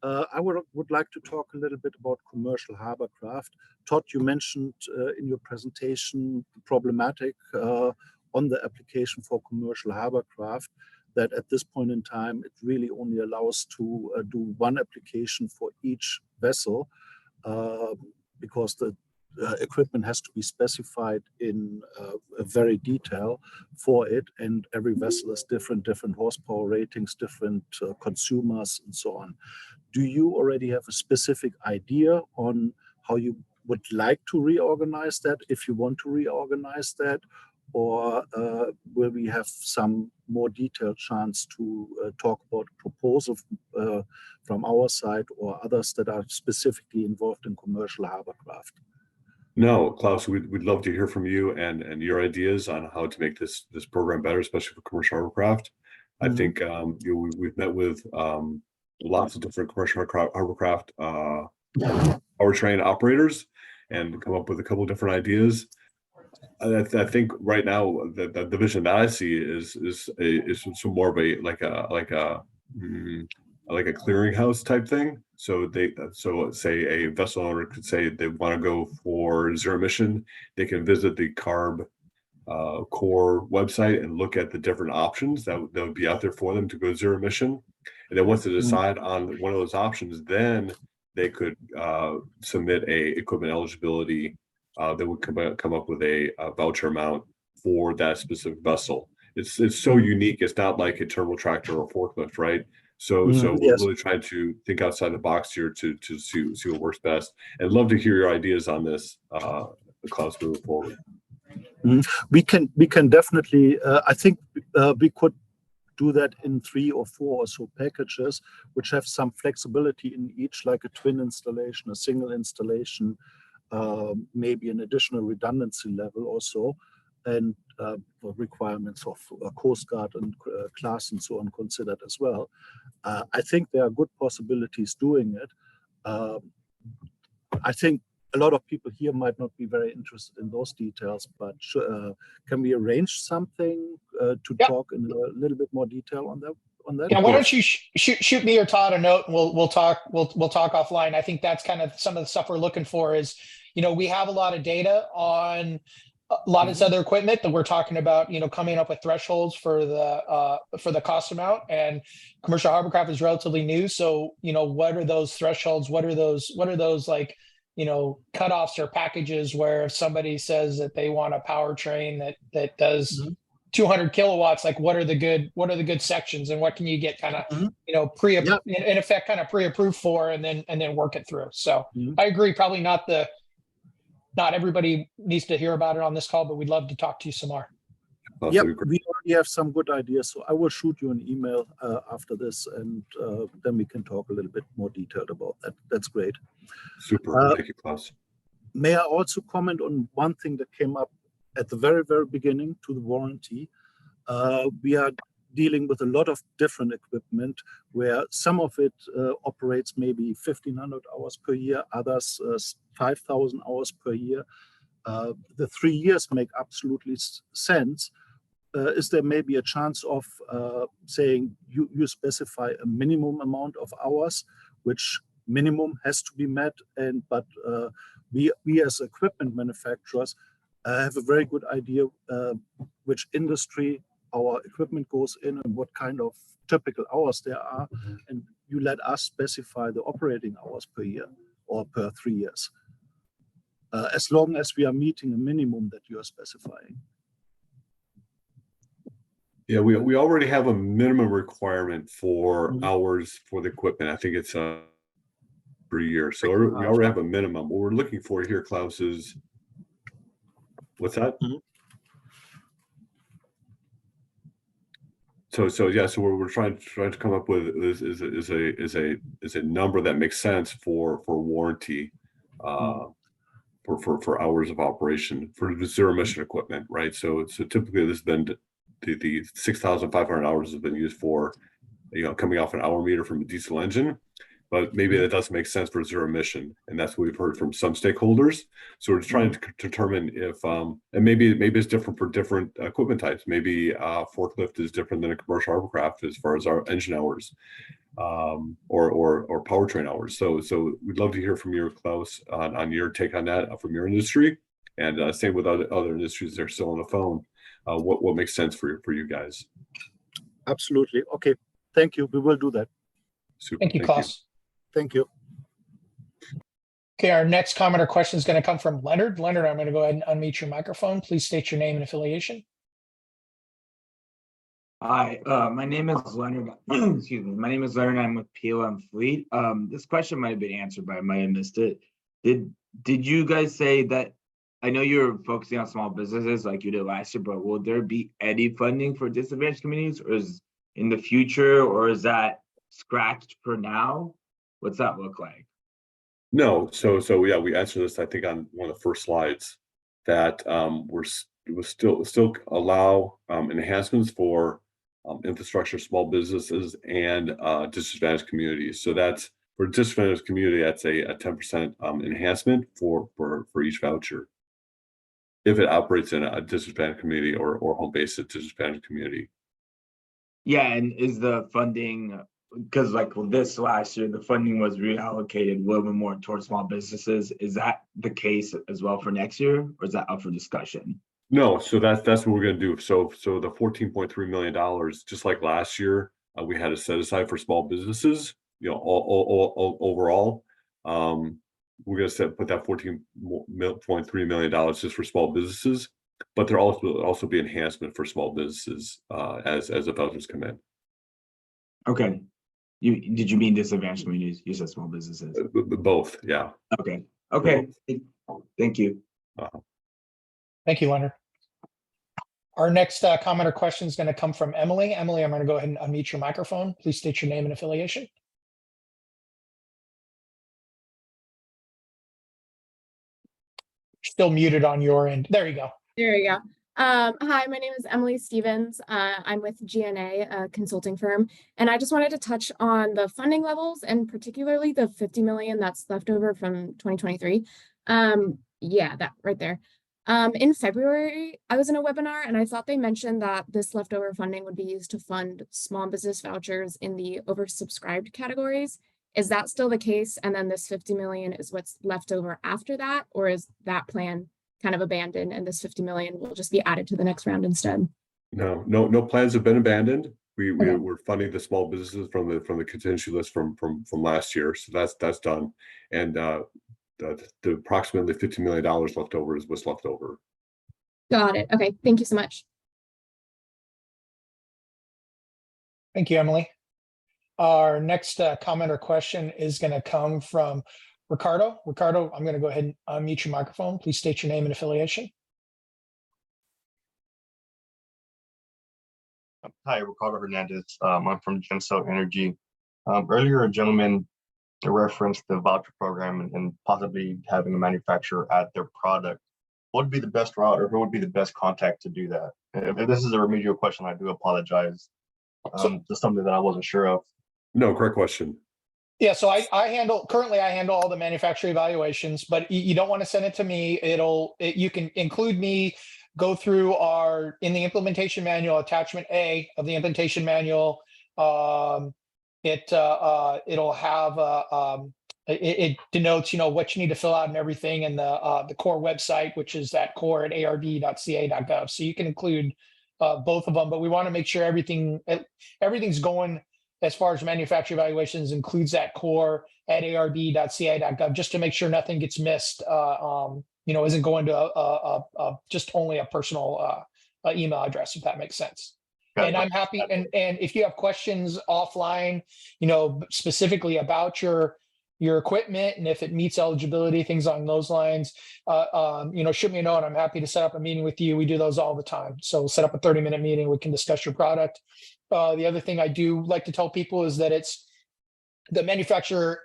I would like to talk a little bit about commercial hovercraft. Todd, you mentioned in your presentation the problematic on the application for commercial hovercraft, that at this point in time, it really only allows to do one application for each vessel because the equipment has to be specified in very detail for it, and every vessel is different horsepower ratings, different consumers, and so on. Do you already have a specific idea on how you would like to reorganize that, if you want to reorganize that, or will we have some more detailed chance to talk about proposal from our side or others that are specifically involved in commercial hovercraft? No, Klaus, we'd love to hear from you and your ideas on how to make this program better, especially for commercial hovercraft. I think we've met with lots of different commercial hovercraft powertrain operators and come up with a couple of different ideas. I think right now the vision that I see is some more of a like a clearinghouse type thing. So say a vessel owner could say they want to go for zero emission. They can visit the CARB core website and look at the different options that would be out there for them to go zero emission. And then once they decide on one of those options, then they could submit a equipment eligibility that would come up with a voucher amount for that specific vessel. It's so unique. It's not like a turbo tractor or forklift, right? So we're really trying to think outside the box here to see what works best. And love to hear your ideas on this, Klaus, moving forward. We can definitely. I think we could do that in 3 or 4 or so packages, which have some flexibility in each, like a twin installation, a single installation, maybe an additional redundancy level also, and requirements of Coast Guard and class and so on considered as well. I think there are good possibilities doing it. I think a lot of people here might not be very interested in those details, but can we arrange something to talk in a little bit more detail on that? Yeah, why don't you shoot me or Todd a note, and we'll talk offline. I think that's kind of some of the stuff we're looking for is, we have a lot of data on a lot of this other equipment that we're talking about, coming up with thresholds for the cost amount, and commercial hovercraft is relatively new. So, what are those thresholds? What are those like, cutoffs or packages where if somebody says that they want a powertrain that does 200 kilowatts, like what are the good sections, and what can you get kind of, in effect, kind of pre-approved for, and then work it through. So I agree, probably not everybody needs to hear about it on this call, but we'd love to talk to you some more. Yeah, we already have some good ideas, so I will shoot you an email after this, and then we can talk a little bit more detailed about that. That's great. Super. Thank you, Klaus. May I also comment on one thing that came up at the very, very beginning to the warranty? We are dealing with a lot of different equipment where some of it operates maybe 1,500 hours per year, others 5,000 hours per year. The 3 years make absolutely sense. Is there maybe a chance of saying you specify a minimum amount of hours, which minimum has to be met, but we as equipment manufacturers have a very good idea which industry our equipment goes in and what kind of typical hours there are, and you let us specify the operating hours per year or per 3 years, as long as we are meeting a minimum that you are specifying. Yeah, we already have a minimum requirement for hours for the equipment. I think it's per year. So we already have a minimum. What we're looking for here, Klaus, is what's that? So what we're trying to come up with is a number that makes sense for warranty, for hours of operation for the zero emission equipment, right? So typically this has been the 6,500 hours has been used for, coming off an hour meter from a diesel engine, but maybe that doesn't make sense for zero emission, and that's what we've heard from some stakeholders. So we're just trying to determine if, and maybe it's different for different equipment types. Maybe forklift is different than a commercial hovercraft as far as our engine hours, or powertrain hours. So we'd love to hear from you, Klaus, on your take on that from your industry, and same with other industries that are still on the phone. What makes sense for you guys? Absolutely. Okay. Thank you. We will do that. Super. Thank you, Klaus. Thank you. Okay, our next comment or question is going to come from Leonard. Leonard, I'm going to go ahead and unmute your microphone. Please state your name and affiliation. Hi, my name is Leonard. Excuse me. My name is Leonard. I'm with PLM Fleet. This question might have been answered, but I might have missed it. Did did you guys say that, I know you're focusing on small businesses like you did last year, but will there be any funding for disadvantaged communities or is in the future, or is that scratched for now? What's that look like? No, so yeah, we answered this, I think, on one of the first slides, that we'll still allow enhancements for infrastructure, small businesses, and disadvantaged communities. So that's for disadvantaged community, that's a 10% enhancement for each voucher, if it operates in a disadvantaged community or home based at disadvantaged community. Yeah, and is the funding, because like with this last year, the funding was reallocated a little bit more towards small businesses. Is that the case as well for next year, or is that up for discussion? No, so that's what we're gonna do. So the $14.3 million, just like last year, we had to set aside for small businesses, all overall. We're gonna put that $14.3 million just for small businesses, but there also be enhancement for small businesses as the vouchers come in. Okay. Did you mean disadvantaged communities? You said small businesses. Both, yeah. Okay. Okay. Thank you. Thank you, Leonard. Our next comment or question is going to come from Emily. Emily, I'm going to go ahead and unmute your microphone. Please state your name and affiliation. Still muted on your end. There you go. There you go. Hi, my name is Emily Stevens. I'm with GNA, a consulting firm, and I just wanted to touch on the funding levels and particularly the 50 million that's left over from 2023. Yeah, that right there. In February, I was in a webinar and I thought they mentioned that this leftover funding would be used to fund small business vouchers in the oversubscribed categories. Is that still the case? And then this 50 million is what's left over after that, or is that plan kind of abandoned and this 50 million will just be added to the next round instead? No plans have been abandoned. We're funding the small businesses from the contingency list from last year, so that's done. And the approximately $50 million left over is what's left over. Got it. Okay, thank you so much. Thank you, Emily. Our next comment or question is going to come from Ricardo. Ricardo, I'm going to go ahead and unmute your microphone. Please state your name and affiliation. Hi, Ricardo Hernandez. I'm from Gencel Energy. Earlier, a gentleman referenced the voucher program and possibly having a manufacturer add their product. What would be the best route, or who would be the best contact to do that? If this is a remedial question, I do apologize. Just something that I wasn't sure of. No, great question. Yeah, so currently I handle all the manufacturer evaluations, but you don't want to send it to me. You can include me, go through in the implementation manual, attachment A of the implementation manual. It'll have it denotes what you need to fill out and everything, and the core website, which is that core at ard.ca.gov. So you can include both of them, but we want to make sure everything's going as far as manufacturer evaluations includes that core at ard.ca.gov, just to make sure nothing gets missed. Isn't going to just only a personal email address, if that makes sense. And I'm happy. And if you have questions offline, specifically about your equipment and if it meets eligibility, things along those lines, shoot me a note. I'm happy to set up a meeting with you. We do those all the time. So set up a 30-minute meeting. We can discuss your product. The other thing I do like to tell people is that it's the manufacturer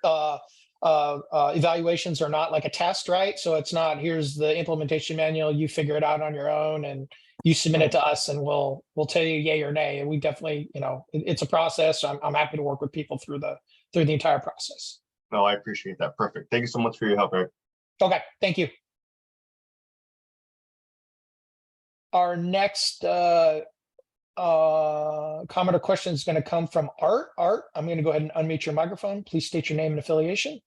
evaluations are not like a test, right? So it's not, here's the implementation manual, you figure it out on your own and you submit it to us and we'll tell you yay or nay. And we definitely, it's a process. So I'm happy to work with people through the entire process. No, I appreciate that. Perfect. Thank you so much for your help, Eric. Okay, thank you. Our next comment or question is going to come from Art. Art, I'm going to go ahead and unmute your microphone. Please state your name and affiliation.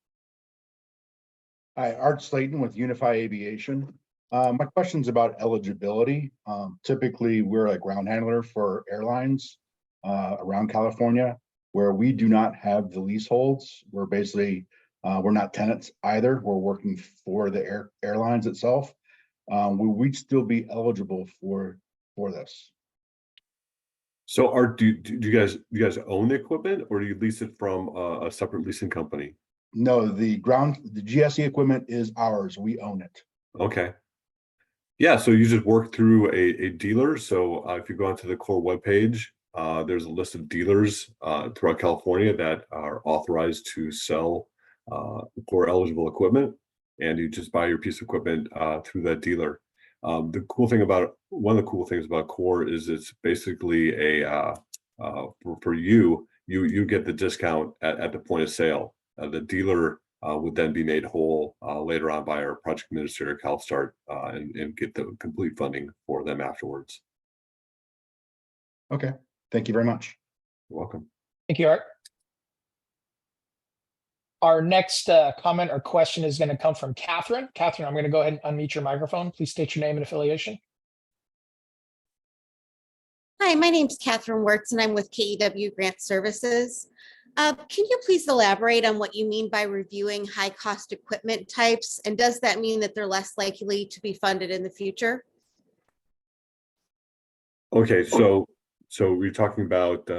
Hi, Art Slayton with Unify Aviation. My question's about eligibility. Typically, we're a ground handler for airlines around California, where we do not have the leaseholds. We're basically, we're not tenants either. We're working for the airlines itself. Will we still be eligible for this? So Art, do you guys own the equipment, or do you lease it from a separate leasing company? No, the GSE equipment is ours. We own it. Okay. Yeah, so you just work through a dealer. So if you go onto the Core webpage, there's a list of dealers throughout California that are authorized to sell Core eligible equipment, and you just buy your piece of equipment through that dealer. One of the cool things about Core is it's basically for you get the discount at the point of sale. The dealer would then be made whole later on by our project administrator, CalStart, and get the complete funding for them afterwards. Okay, thank you very much. You're welcome. Thank you, Art. Our next comment or question is going to come from Catherine. Catherine, I'm going to go ahead and unmute your microphone. Please state your name and affiliation. Hi, my name's Catherine Wirtz and I'm with KEW Grant Services. Can you please elaborate on what you mean by reviewing high-cost equipment types? And does that mean that they're less likely to be funded in the future? Okay, so we're talking about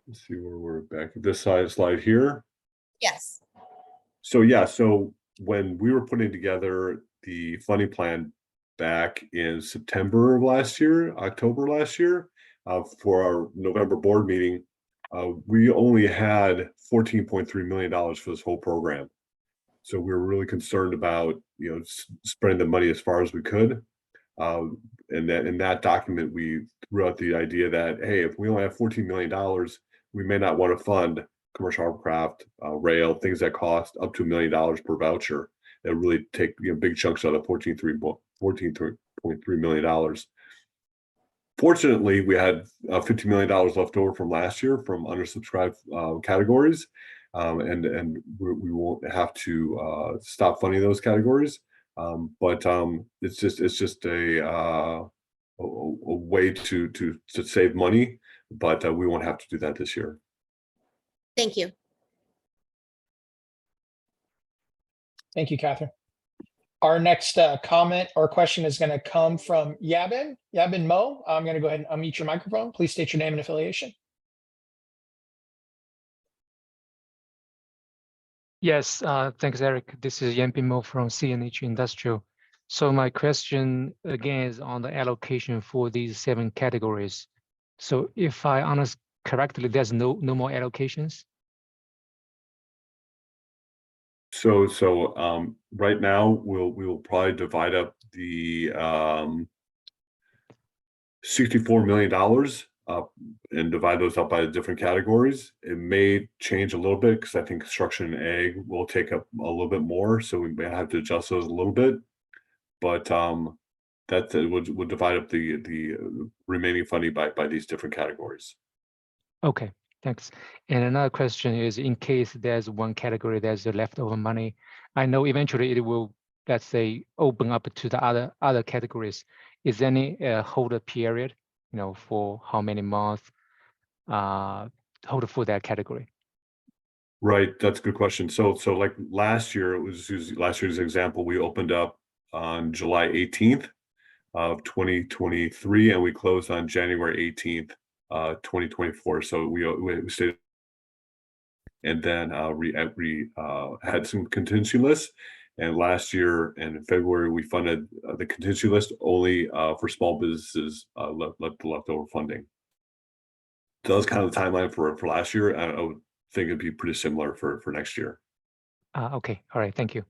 let's see where we're back at this slide here. Yes. So yeah, so when we were putting together the funding plan back in September of last year, October last year, for our November board meeting, we only had $14.3 million for this whole program. So we were really concerned about, spreading the money as far as we could. And that in that document, we threw out the idea that, hey, if we only have $14 million, we may not want to fund commercial hovercraft, rail, things that cost up to $1 million per voucher. That really take big chunks out of $14.3 million. Fortunately, we had $50 million left over from last year from undersubscribed categories, and we won't have to stop funding those categories. But it's just a way to save money, but we won't have to do that this year. Thank you. Thank you, Catherine. Our next comment or question is going to come from Yabin Mo. I'm going to go ahead and unmute your microphone. Please state your name and affiliation. Yes, thanks, Eric. This is Yabin Mo from CNH Industrial. So my question again is on the allocation for these 7 categories. So if I understand correctly, there's no more allocations. So right now we will probably divide up the $64 million and divide those up by the different categories. It may change a little bit because I think construction and ag will take up a little bit more, so we may have to adjust those a little bit. But that would divide up the remaining funding by these different categories. Okay, thanks. And another question is, in case there's one category there's a leftover money, I know eventually it will, let's say, open up to the other categories. Is there any hold period, for how many months hold for that category? Right, that's a good question. So like last year, last year's example, we opened up on July 18th of 2023, and we closed on January 18th, 2024. So we stayed, and then we had some contingency lists. And last year in February, we funded the contingency list only for small businesses leftover funding. So that was kind of the timeline for last year. I would think it'd be pretty similar for next year. Okay, all right, thank you.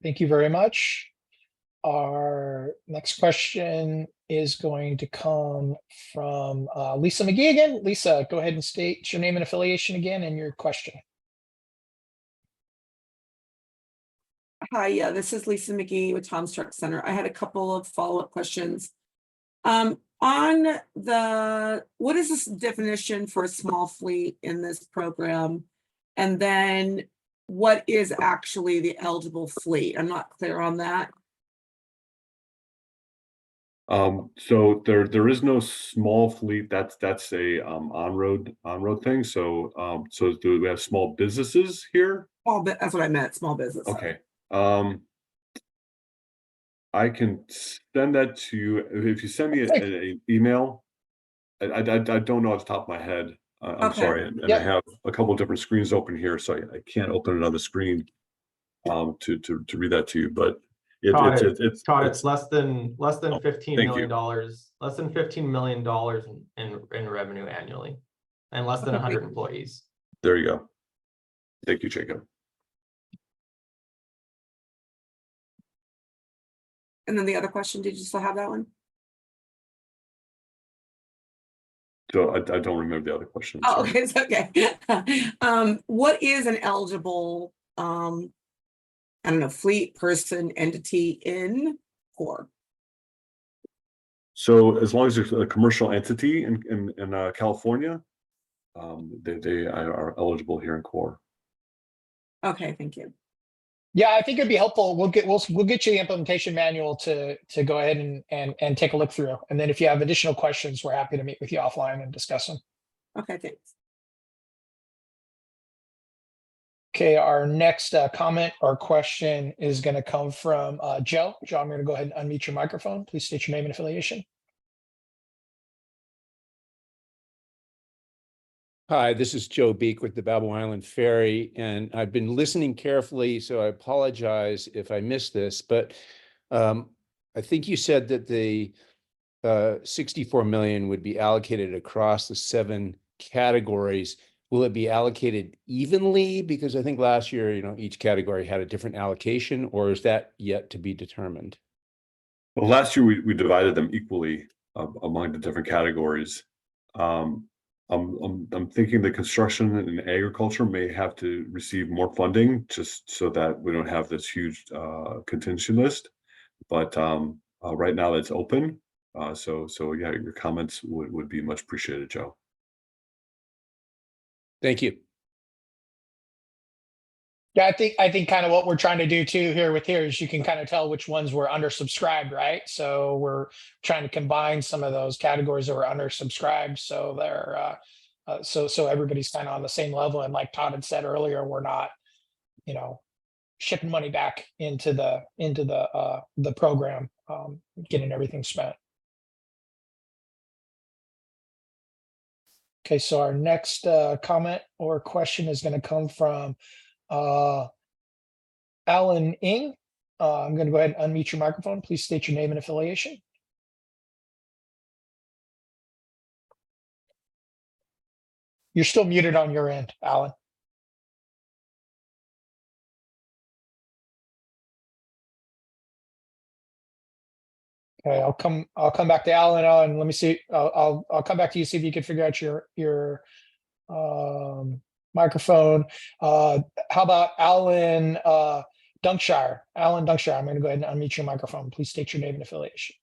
Thank you very much. Our next question is going to come from Lisa McGee again. Lisa, go ahead and state your name and affiliation again and your question. Hi, yeah, this is Lisa McGee with Tom's Truck Center. I had a couple of follow-up questions. On what is this definition for a small fleet in this program? And then what is actually the eligible fleet? I'm not clear on that. So there is no small fleet. That's a on-road thing. So do we have small businesses here? That's what I meant, small business. Okay. I can send that to you if you send me an email. I don't know off the top of my head. I'm Okay. sorry, and I have a couple of different screens open here, so I can't open another screen to read that to you. But it's less than Oh, $15 thank million, you. less than $15 million in revenue annually, and less than 100 employees. There you go. Thank you, Jacob. And then the other question, did you still have that one? So I don't remember the other question. Oh, Sorry. okay, it's okay. What is an eligible, I don't know, fleet, person, entity in core? So as long as it's a commercial entity in California, they are eligible here in core. Okay, thank you. Yeah, I think it'd be helpful. We'll get you the implementation manual to go ahead and take a look through. And then if you have additional questions, we're happy to meet with you offline and discuss them. Okay, thanks. Okay, our next comment or question is going to come from Joe. Joe, I'm going to go ahead and unmute your microphone. Please state your name and affiliation. Hi, this is Joe Beek with the Babel Island Ferry, and I've been listening carefully, so I apologize if I missed this, but I think you said that the 64 million would be allocated across the 7 categories. Will it be allocated evenly? Because I think last year, each category had a different allocation, or is that yet to be determined? Well, last year we divided them equally among the different categories. I'm thinking the construction and agriculture may have to receive more funding just so that we don't have this huge contingency list. But right now it's open. So yeah, your comments would be much appreciated, Joe. Thank you. Yeah, I think kind of what we're trying to do too here is you can kind of tell which ones were undersubscribed, right? So we're trying to combine some of those categories that were undersubscribed, so they're so everybody's kind of on the same level. And like Todd had said earlier, we're not, shipping money back into the program, getting everything spent. Okay, so our next comment or question is going to come from Alan Ing. I'm going to go ahead and unmute your microphone. Please state your name and affiliation. You're still muted on your end, Alan. Okay, I'll come back to Alan. And let me see. I'll come back to you, see if you can figure out your microphone. How about Alan Dunkshire? Alan Dunkshire, I'm going to go ahead and unmute your microphone. Please state your name and affiliation.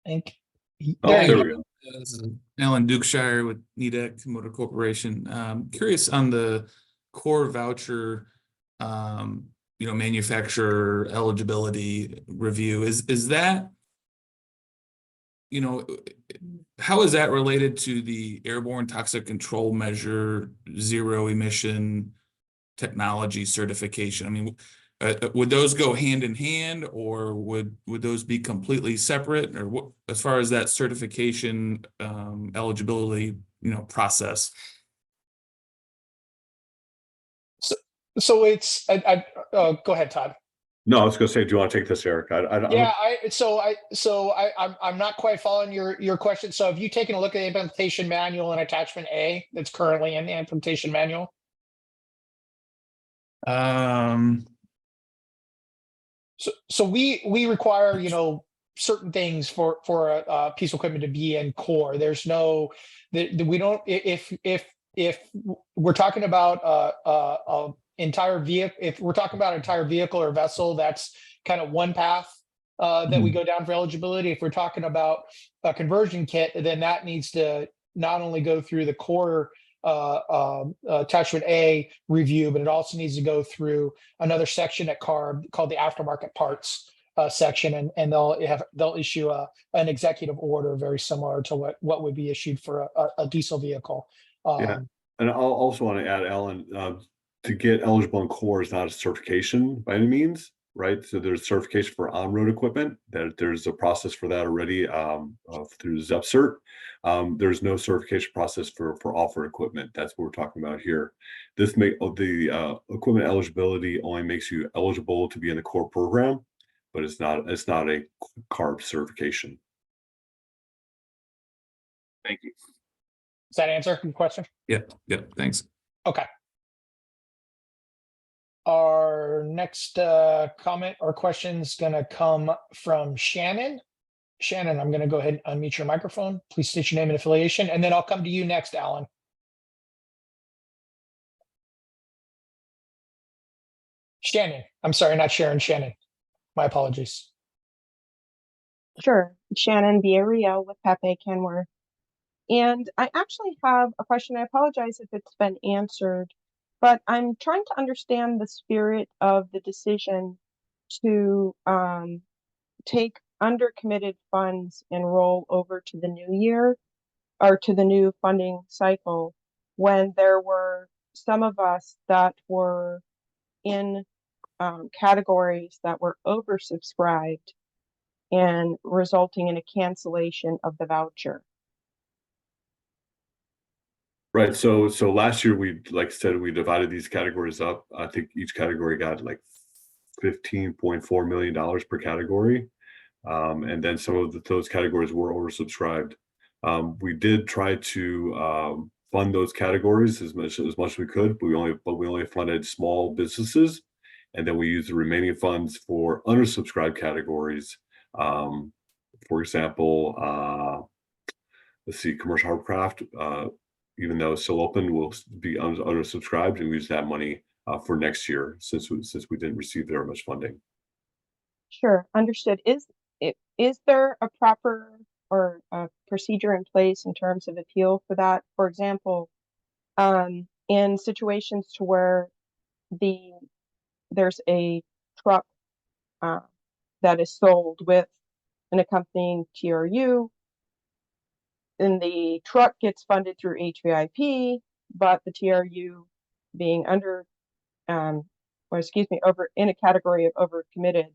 There we go. This is Alan Dukeshire with Nidec Motor Corporation. Curious on the core voucher, manufacturer eligibility review. Is that, how is that related to the airborne toxic control measure zero emission technology certification? I mean, would those go hand in hand, or would those be completely separate, or what, as far as that certification eligibility process? So it's go ahead, Todd. No, I was going to say, do you want to take this, Eric? I'm not quite following your question. So have you taken a look at the implementation manual and attachment A that's currently in the implementation manual? So we require, certain things for a piece of equipment to be in core. There's no, we don't, if we're talking about entire vehicle, if we're talking about entire vehicle or vessel, that's kind of one path that we go down for eligibility. If we're talking about a conversion kit, then that needs to not only go through the core attachment A review, but it also needs to go through another section at CARB called the aftermarket parts section, and they'll issue an executive order very similar to what would be issued for a diesel vehicle. Yeah, and I'll also want to add, Alan, to get eligible in core is not a certification by any means. right? So there's certification for on-road equipment. There's a process for that already through ZEPCert. There's no certification process for off-road equipment. That's what we're talking about here. This the equipment eligibility only makes you eligible to be in the core program, but it's not a CARB certification. Thank you. Does that answer your question? Yep, thanks. Okay. Our next comment or question is going to come from Shannon. Shannon, I'm going to go ahead and unmute your microphone. Please state your name and affiliation, and then I'll come to you next, Alan. Shannon, I'm sorry, not Sharon, Shannon. My apologies. Sure. Shannon Villarreal with Pepe Kenworth. And I actually have a question. I apologize if it's been answered, but I'm trying to understand the spirit of the decision to take undercommitted funds and roll over to the new year or to the new funding cycle when there were some of us that were in categories that were oversubscribed and resulting in a cancellation of the voucher. Right. So last year like I said, we divided these categories up. I think each category got like $15.4 million per category. And then some of those categories were oversubscribed. We did try to fund those categories as much as we could, but we only funded small businesses, and then we used the remaining funds for undersubscribed categories. For example, let's see, commercial hovercraft, even though it's still open, will be undersubscribed, and we use that money for next year since we didn't receive very much funding. Sure, understood. Is there a proper or a procedure in place in terms of appeal for that? For example, in situations to where there's a truck that is sold with an accompanying TRU, and the truck gets funded through HVIP, but the TRU being over in a category of overcommitted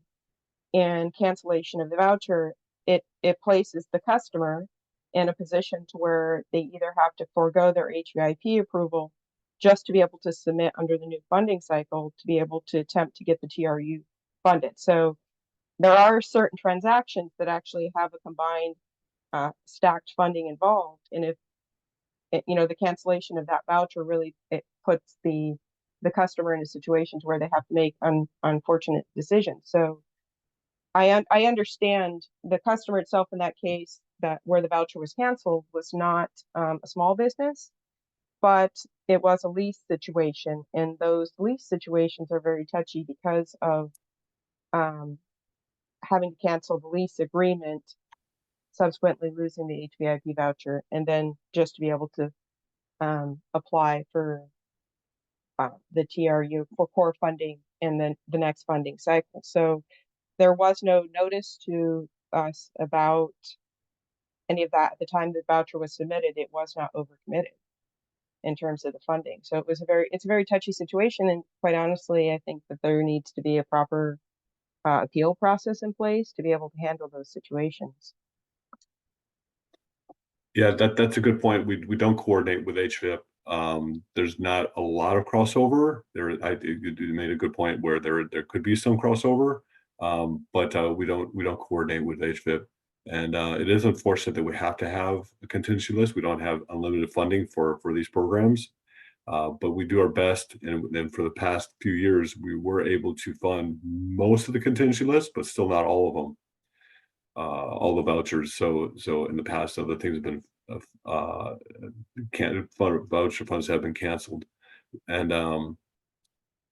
and cancellation of the voucher, it places the customer in a position to where they either have to forego their HVIP approval just to be able to submit under the new funding cycle to be able to attempt to get the TRU funded. So there are certain transactions that actually have a combined stacked funding involved, and if the cancellation of that voucher really puts the customer in a situation to where they have to make unfortunate decisions. So I understand the customer itself in that case, that where the voucher was canceled was not a small business, but it was a lease situation, and those lease situations are very touchy because of having to cancel the lease agreement, subsequently losing the HVIP voucher, and then just to be able to apply for the TRU for core funding and then the next funding cycle. So there was no notice to us about any of that at the time the voucher was submitted. It was not overcommitted in terms of the funding. So it's a very touchy situation, and quite honestly, I think that there needs to be a proper appeal process in place to be able to handle those situations. Yeah, that's a good point. We don't coordinate with HVIP. There's not a lot of crossover. You made a good point where there could be some crossover, but we don't coordinate with HVIP. And it is unfortunate that we have to have a contingency list. We don't have unlimited funding for these programs, but we do our best. And for the past few years, we were able to fund most of the contingency list, but still not all of them. All the vouchers. So in the past, other things have been voucher funds have been canceled, and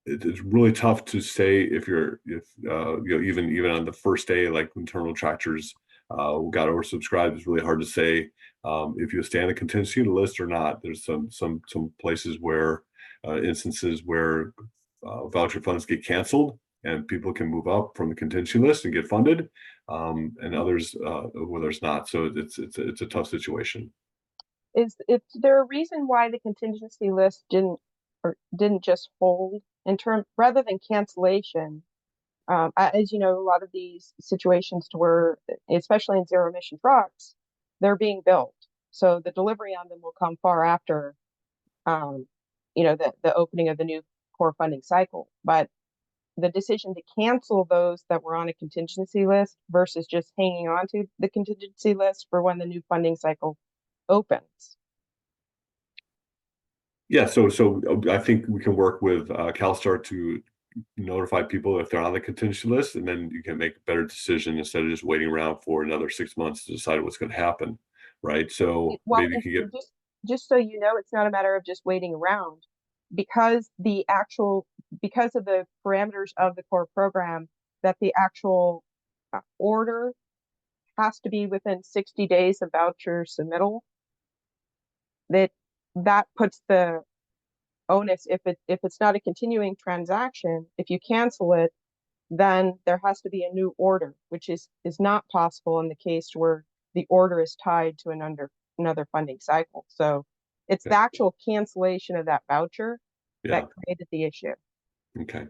it's really tough to say if even on the first day, like when terminal tractors got oversubscribed, it's really hard to say if you stay on the contingency list or not. There's some places where instances where voucher funds get canceled and people can move up from the contingency list and get funded, and others where there's not. So it's a tough situation. Is there a reason why the contingency list didn't just hold in term rather than cancellation? As you know, a lot of these situations to where, especially in zero emission trucks, they're being built. So the delivery on them will come far after, the opening of the new core funding cycle. But the decision to cancel those that were on a contingency list versus just hanging on to the contingency list for when the new funding cycle opens. Yeah, so I think we can work with CalSTAR to notify people if they're on the contingency list, and then you can make a better decision instead of just waiting around for another 6 months to decide what's going to happen, right? So Well, maybe you can get just so you know, it's not a matter of just waiting around because of the parameters of the core program, that the actual order has to be within 60 days of voucher submittal. That puts the onus, if it's not a continuing transaction, if you cancel it, then there has to be a new order, which is not possible in the case where the order is tied to another funding cycle. So it's the actual cancellation of that voucher that created the issue. Okay.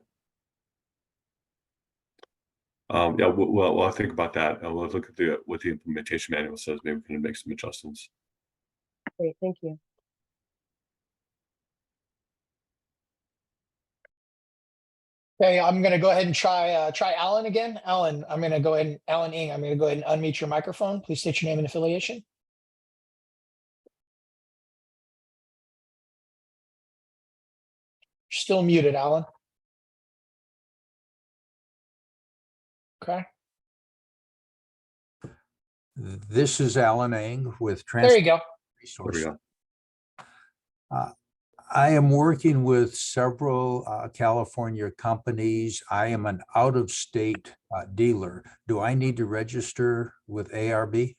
Yeah, well, I'll think about that. We'll look at what the implementation manual says. Maybe we can make some adjustments. Great, thank you. Okay, I'm going to go ahead and try Alan again. Alan, Alan Ng, I'm going to go ahead and unmute your microphone. Please state your name and affiliation. You're still muted, Alan. Okay. This is Alan Ng with There you go. Resources. I am working with several California companies. I am an out-of-state dealer. Do I need to register with ARB?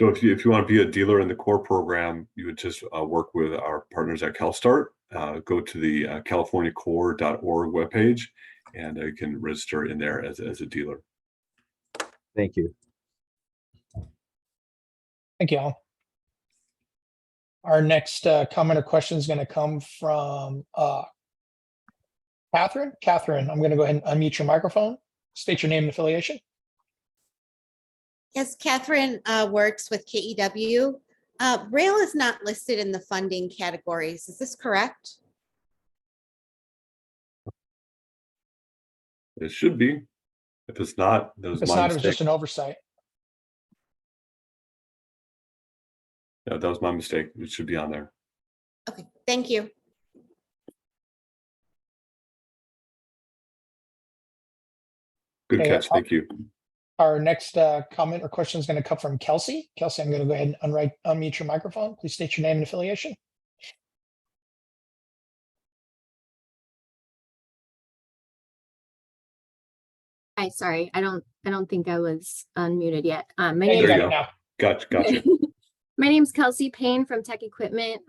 So if you want to be a dealer in the core program, you would just work with our partners at CalSTART. Go to the californiacore.org webpage, and you can register in there as a dealer. Thank you. Thank you, Alan. Our next comment or question is going to come from Catherine. Catherine, I'm going to go ahead and unmute your microphone. State your name and affiliation. Yes, Catherine works with KEW. Rail is not listed in the funding categories. Is this correct? It should be. If it's not, that was If it's my not, mistake. it was just an oversight. Yeah, that was my mistake. It should be on there. Okay, thank you. Good Okay, catch. Thank you. Our next comment or question is going to come from Kelsey. Kelsey, I'm going to go ahead and unmute your microphone. Please state your name and affiliation. Hi, sorry, I don't think I was unmuted yet. My There name you go. Gotcha. My name's Kelsey Payne from Tech Equipment.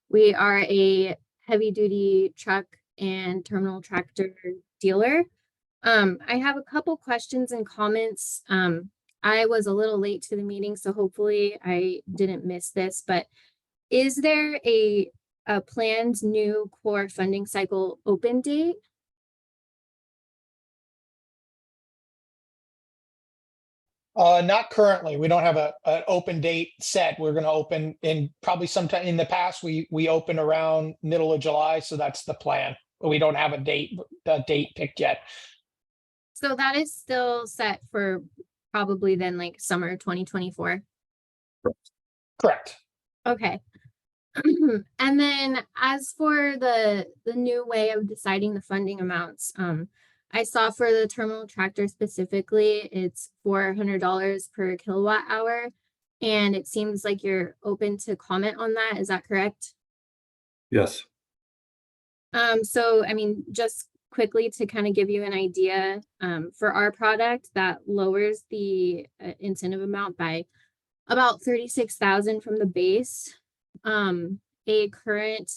We are a heavy duty truck and terminal tractor dealer. I have a couple questions and comments. I was a little late to the meeting, so hopefully I didn't miss this, but is there a planned new core funding cycle open date? Not currently. We don't have an open date set. We're going to open in probably sometime in the past. We open around middle of July, so that's the plan. But we don't have a date picked yet. So that is still set for probably then like summer 2024. Correct. Okay. And then as for the new way of deciding the funding amounts, I saw for the terminal tractor specifically, it's $400 per kilowatt hour. And it seems like you're open to comment on that. Is that correct? Yes. So, I mean, just quickly to kind of give you an idea, for our product that lowers the incentive amount by about 36,000 from the base. A current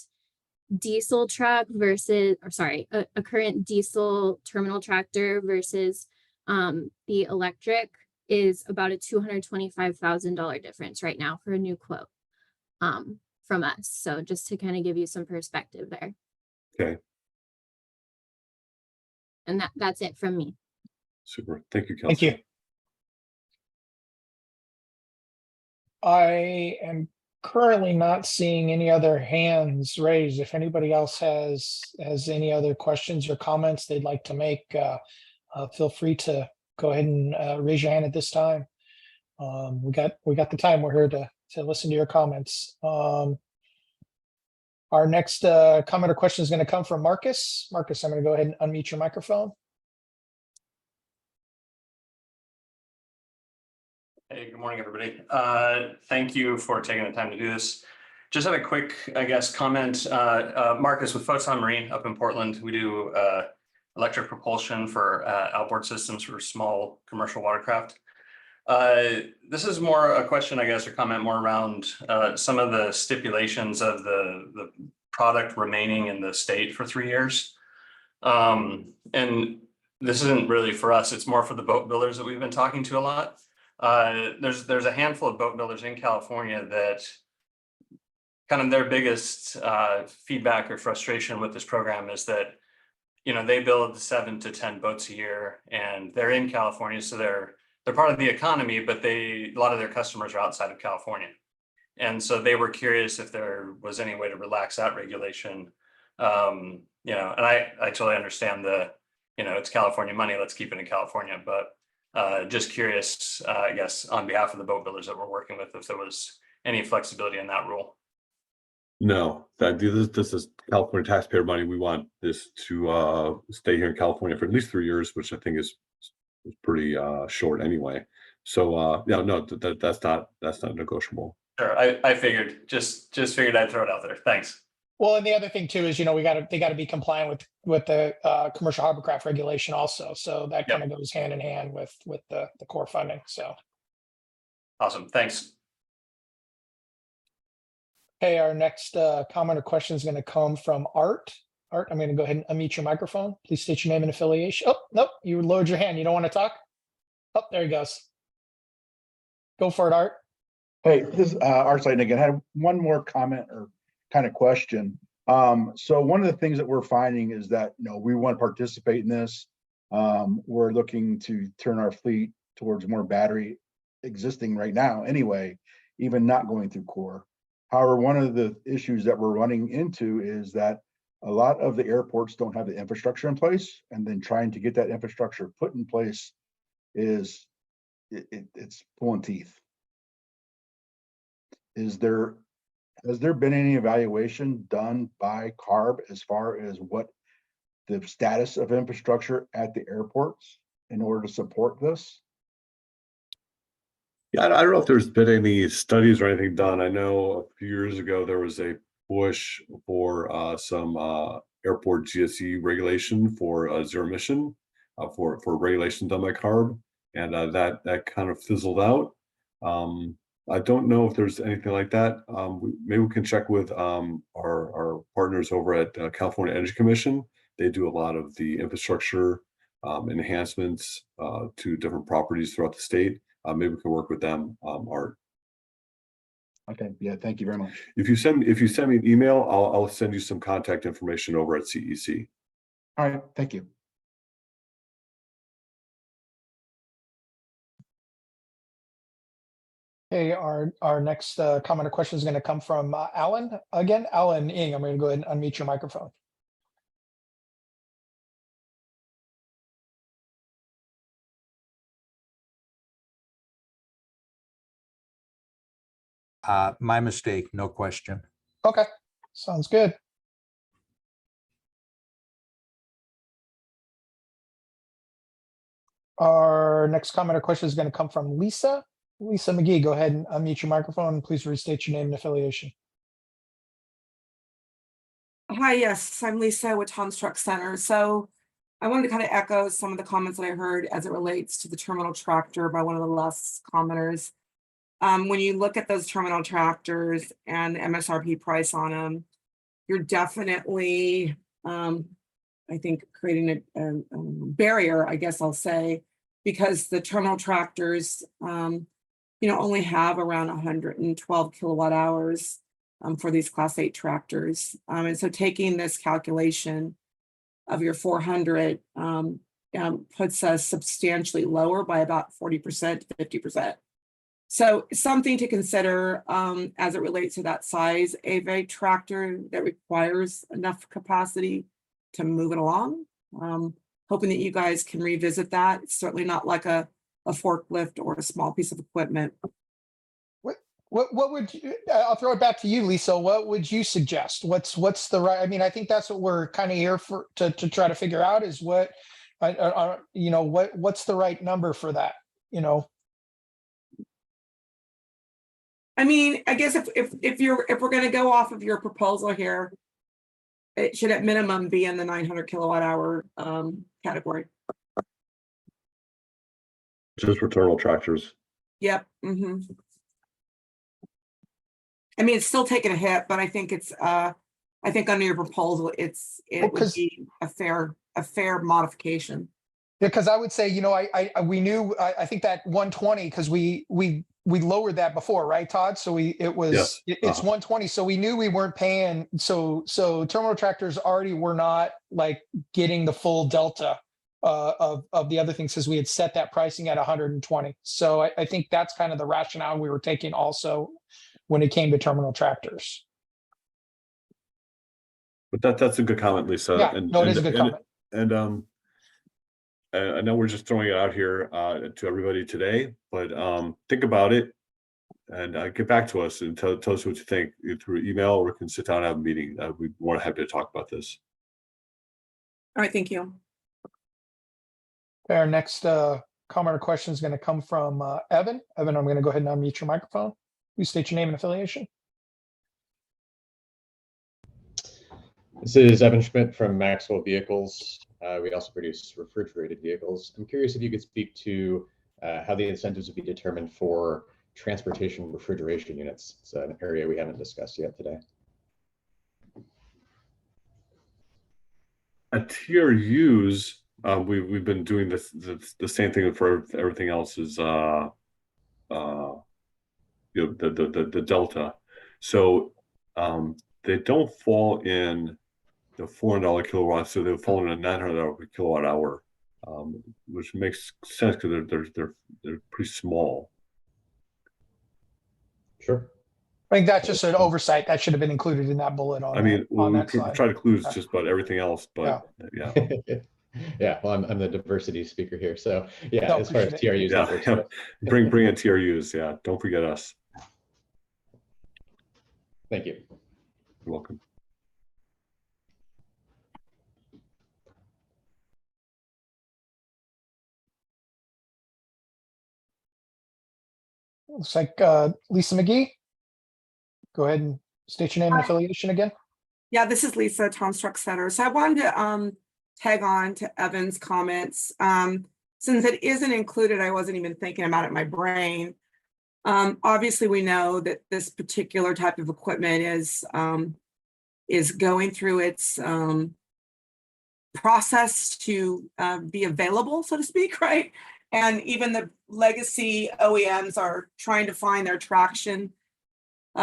diesel truck versus, or sorry, a current diesel terminal tractor versus the electric is about a $225,000 difference right now for a new quote from us. So just to kind of give you some perspective there. Okay. And that's it from me. Super. Thank you, Thank Kelsey. you. I am currently not seeing any other hands raised. If anybody else has any other questions or comments they'd like to make, feel free to go ahead and raise your hand at this time. We got the time. We're here to listen to your comments. Our next comment or question is going to come from Marcus. Marcus, I'm going to go ahead and unmute your microphone. Hey, good morning, everybody. Thank you for taking the time to do this. Just had a quick, I guess, comment. Marcus, with Photon Marine up in Portland, we do electric propulsion for outboard systems for small commercial watercraft. This is more a question, I guess, or comment more around some of the stipulations of the product remaining in the state for 3 years. And this isn't really for us, it's more for the boat builders that we've been talking to a lot. There's a handful of boat builders in California that kind of their biggest feedback or frustration with this program is that, you know, they build 7 to 10 boats a year and they're in California. So they're part of the economy, but a lot of their customers are outside of California. And so they were curious if there was any way to relax that regulation. You know, and I totally understand it's California money, let's keep it in California, but just curious, I guess, on behalf of the boat builders that we're working with, if there was any flexibility in that rule. No, this is California taxpayer money. We want this to stay here in California for at least 3 years, which I think is pretty short anyway. So yeah, no, that's not negotiable. Sure, I figured, just figured I'd throw it out there. Thanks. Well, and the other thing too is, you know, they got to be compliant with the commercial hovercraft regulation also. So that kind of goes hand in hand with the core funding. So awesome, thanks. Okay, our next comment or question is going to come from Art. Art, I'm going to go ahead and unmute your microphone. Please state your name and affiliation. Oh, nope, you lowered your hand. You don't want to talk? Oh, there he goes. Go for it, Art. Hey, this is Art Slayton again. I had one more comment or kind of question. So one of the things that we're finding is that, you know, we want to participate in this. We're looking to turn our fleet towards more battery existing right now anyway, even not going through core. However, one of the issues that we're running into is that a lot of the airports don't have the infrastructure in place, and then trying to get that infrastructure put in place is it's pulling teeth. Has there been any evaluation done by CARB as far as what the status of infrastructure at the airports in order to support this? Yeah, I don't know if there's been any studies or anything done. I know a few years ago there was a push for some airport GSE regulation for zero emission for regulation done by CARB, and that kind of fizzled out. I don't know if there's anything like that. Maybe we can check with our partners over at California Energy Commission. They do a lot of the infrastructure enhancements to different properties throughout the state. Maybe we can work with them, Art. Okay, yeah, thank you very much. If you send me an email, I'll send you some contact information over at CEC. All right, thank you. Okay, our next comment or question is going to come from Alan. Again, Alan Ing, I'm going to go ahead and unmute your microphone. My mistake, no question. Okay, sounds good. Our next comment or question is going to come from Lisa. Lisa McGee, go ahead and unmute your microphone and please restate your name and affiliation. Hi, yes, I'm Lisa with Tom's Truck Center. So I wanted to kind of echo some of the comments that I heard as it relates to the terminal tractor by one of the last commenters. When you look at those terminal tractors and the MSRP price on them, you're definitely, I think, creating a barrier, I guess I'll say, because the terminal tractors, only have around 112 kilowatt hours for these Class 8 tractors. And so taking this calculation of your 400 puts us substantially lower by about 40% to 50%. So something to consider as it relates to that size AV tractor that requires enough capacity to move it along. Hoping that you guys can revisit that. It's certainly not like a forklift or a small piece of equipment. What would you, I'll throw it back to you, Lisa. What would you suggest? What's the right, I mean, I think that's what we're kind of here for, to try to figure out is what, you know, what's the right number for that, you know? I mean, I guess if we're going to go off of your proposal here, it should at minimum be in the 900 kilowatt hour category. Just for terminal tractors. Yep. I mean, it's still taking a hit, but I think it's I think under your proposal, it would be a fair modification. Yeah, because I would say, you know, we knew, I think that 120, because we lowered that before, right, Todd? So it's 120. So we knew we weren't paying. So terminal tractors already were not like getting the full delta of the other things, because we had set that pricing at 120. So I think that's kind of the rationale we were taking also when it came to terminal tractors. But that's a good comment, Lisa. Yeah, no, it is a good comment. And I know we're just throwing it out here to everybody today, but think about it and get back to us and tell us what you think through email, or we can sit down and have a meeting. We'd be more than happy to talk about this. All right, thank you. Our next comment or question is going to come from Evan. Evan, I'm going to go ahead and unmute your microphone. Please state your name and affiliation. This is Evan Schmidt from Maxwell Vehicles. We also produce refrigerated vehicles. I'm curious if you could speak to how the incentives would be determined for transportation refrigeration units. It's an area we haven't discussed yet today. At TRUs, we've been doing the same thing for everything else is you know, the delta. So they don't fall in the $400 kilowatt, so they'll fall in a $900 kilowatt hour, which makes sense because they're pretty small. Sure. I think that's just an oversight that should have been included in that bullet on. I mean, on we that slide. try to include just about everything else, but yeah. Yeah, well, I'm the diversity speaker here, so yeah. No, as far as TRUs, yeah, that works. yeah. bring in TRUs. Yeah, don't forget us. Thank you. You're welcome. Looks like Lisa McGee. Go ahead and state your name and affiliation again. Yeah, this is Lisa, Tom's Truck Center. So I wanted to tag on to Evan's comments. Since it isn't included, I wasn't even thinking about it in my brain. Obviously, we know that this particular type of equipment is going through its process to be available, so to speak, right? And even the legacy OEMs are trying to find their traction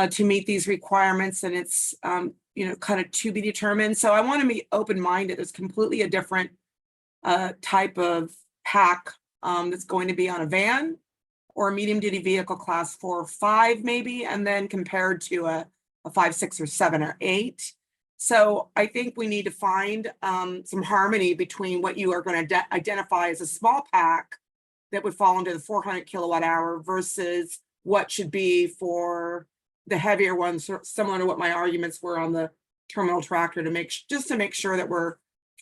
to meet these requirements, and it's you know, kind of to be determined. So I want to be open-minded. There's completely a different type of pack that's going to be on a van or a medium-duty vehicle class 4 or 5 maybe, and then compared to a 5, 6, or 7 or 8. So I think we need to find some harmony between what you are going to identify as a small pack that would fall into the 400 kilowatt hour versus what should be for the heavier ones, similar to what my arguments were on the terminal tractor, to make sure that we're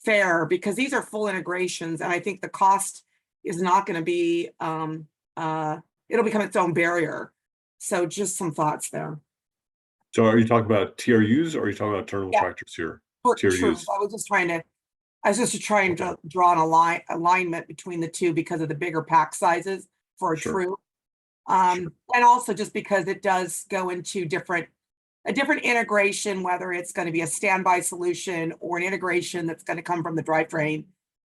fair, because these are full integrations, and I think the cost is not going to be it'll become its own barrier. So just some thoughts there. So are you talking about TRUs or are you talking about terminal tractors here? TRUs. I was just trying to draw an alignment between the two because of the bigger pack sizes for a true. And also just because it does go into a different integration, whether it's going to be a standby solution or an integration that's going to come from the drivetrain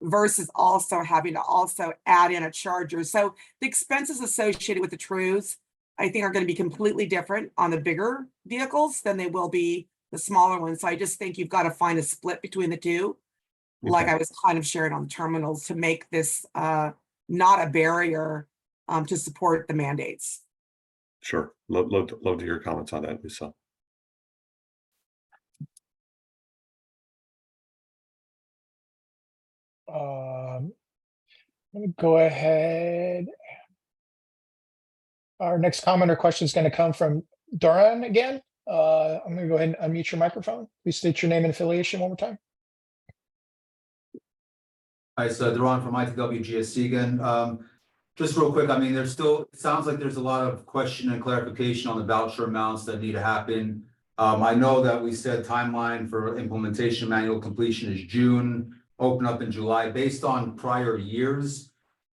versus also having to also add in a charger. So the expenses associated with the trues, I think, are going to be completely different on the bigger vehicles than they will be the smaller ones. So I just think you've got to find a split between the two. like Okay. I was kind of sharing on terminals, to make this not a barrier to support the mandates. Sure. Love to hear your comments on that, Lisa. Let me go ahead. Our next comment or question is going to come from Doran again. I'm going to go ahead and unmute your microphone. Please state your name and affiliation one more time. Hi, so Duran from ITW GSC again. Just real quick, I mean, there's still, it sounds like there's a lot of question and clarification on the voucher amounts that need to happen. I know that we said timeline for implementation manual completion is June, open up in July. Based on prior years,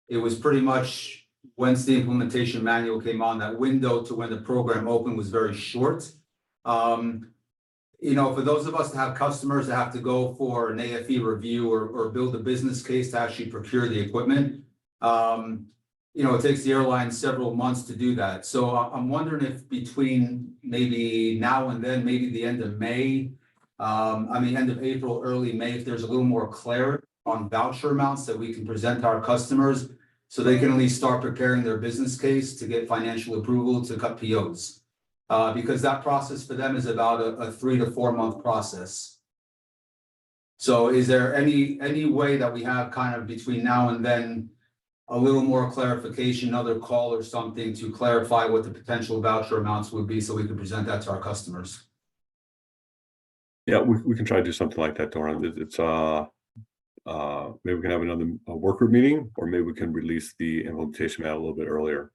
it was pretty much once the implementation manual came on, that window to when the program opened was very short. You know, for those of us that have customers that have to go for an AFE review or build a business case to actually procure the equipment, you know, it takes the airline several months to do that. So I'm wondering if between maybe now and then, maybe the end of May, end of April, early May, if there's a little more clarity on voucher amounts that we can present to our customers so they can at least start preparing their business case to get financial approval to cut POs. Because that process for them is about a 3 to 4 month process. So is there any way that we have kind of between now and then a little more clarification, another call or something to clarify what the potential voucher amounts would be so we can present that to our customers? Yeah, we can try to do something like that, Doran. It's maybe we can have another work group meeting, or maybe we can release the implementation manual a little bit earlier.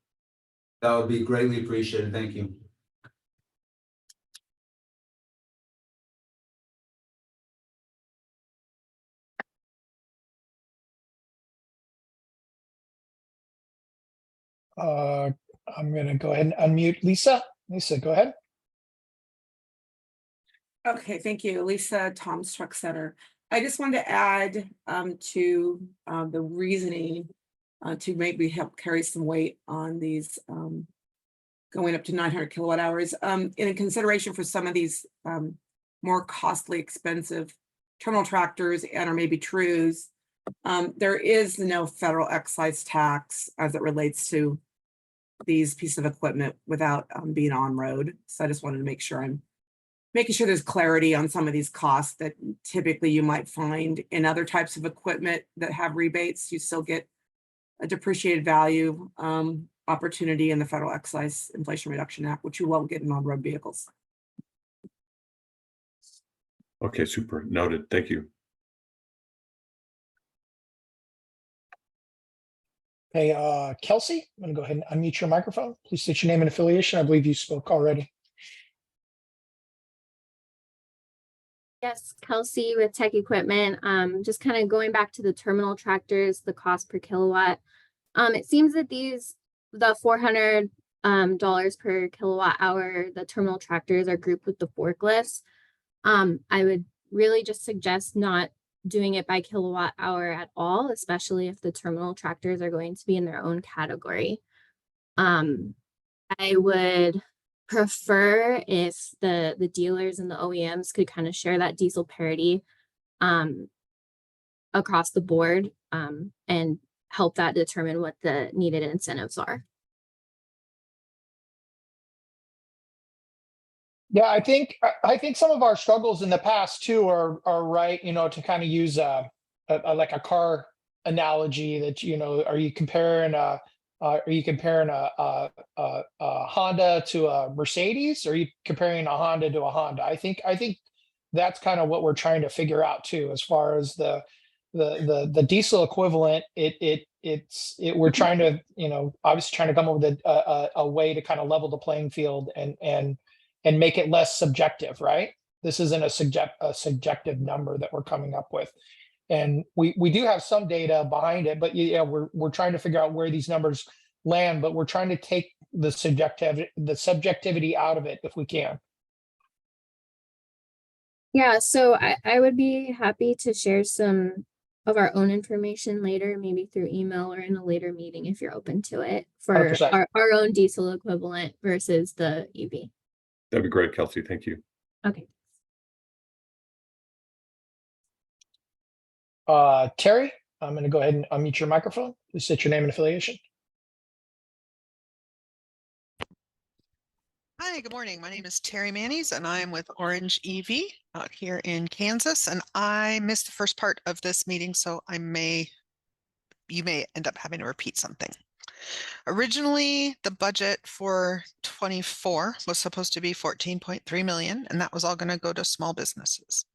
That would be greatly appreciated. Thank you. I'm going to go ahead and unmute Lisa. Lisa, go ahead. Okay, thank you, Lisa, Tom's Truck Center. I just wanted to add to the reasoning to maybe help carry some weight on these going up to 900 kilowatt hours in consideration for some of these more costly, expensive terminal tractors and or maybe TRUs. There is no federal excise tax as it relates to these pieces of equipment without being on road. So I just wanted to make sure I'm making sure there's clarity on some of these costs that typically you might find in other types of equipment that have rebates. You still get a depreciated value opportunity in the Federal Excise Inflation Reduction Act, which you won't get in on-road vehicles. Okay, super. Noted. Thank you. Hey, Kelsey, I'm going to go ahead and unmute your microphone. Please state your name and affiliation. I believe you spoke already. Yes, Kelsey with Tech Equipment. Just kind of going back to the terminal tractors, the cost per kilowatt. It seems that the $400 per kilowatt hour, the terminal tractors are grouped with the forklifts. I would really just suggest not doing it by kilowatt hour at all, especially if the terminal tractors are going to be in their own category. I would prefer if the dealers and the OEMs could kind of share that diesel parity across the board and help that determine what the needed incentives are. Yeah, I think some of our struggles in the past too are right. You know, to kind of use like a car analogy that, you know, are you comparing a Honda to a Mercedes? Or are you comparing a Honda to a Honda? I think that's kind of what we're trying to figure out too, as far as the diesel equivalent. We're trying to, you know, obviously trying to come up with a way to kind of level the playing field and make it less subjective, right? This isn't a subjective number that we're coming up with. And we do have some data behind it, but yeah, we're trying to figure out where these numbers land, but we're trying to take the subjectivity out of it if we can. Yeah, so I would be happy to share some of our own information later, maybe through email or in a later meeting if you're open to it, for 100%. our own diesel equivalent versus the EV. That'd be great, Kelsey. Thank you. Okay. Terry, I'm going to go ahead and unmute your microphone. Please state your name and affiliation. Hi, good morning. My name is Terry Mannies and I'm with Orange EV out here in Kansas. And I missed the first part of this meeting, so you may end up having to repeat something. Originally, the budget for 24 was supposed to be 14.3 million, and that was all going to go to small businesses.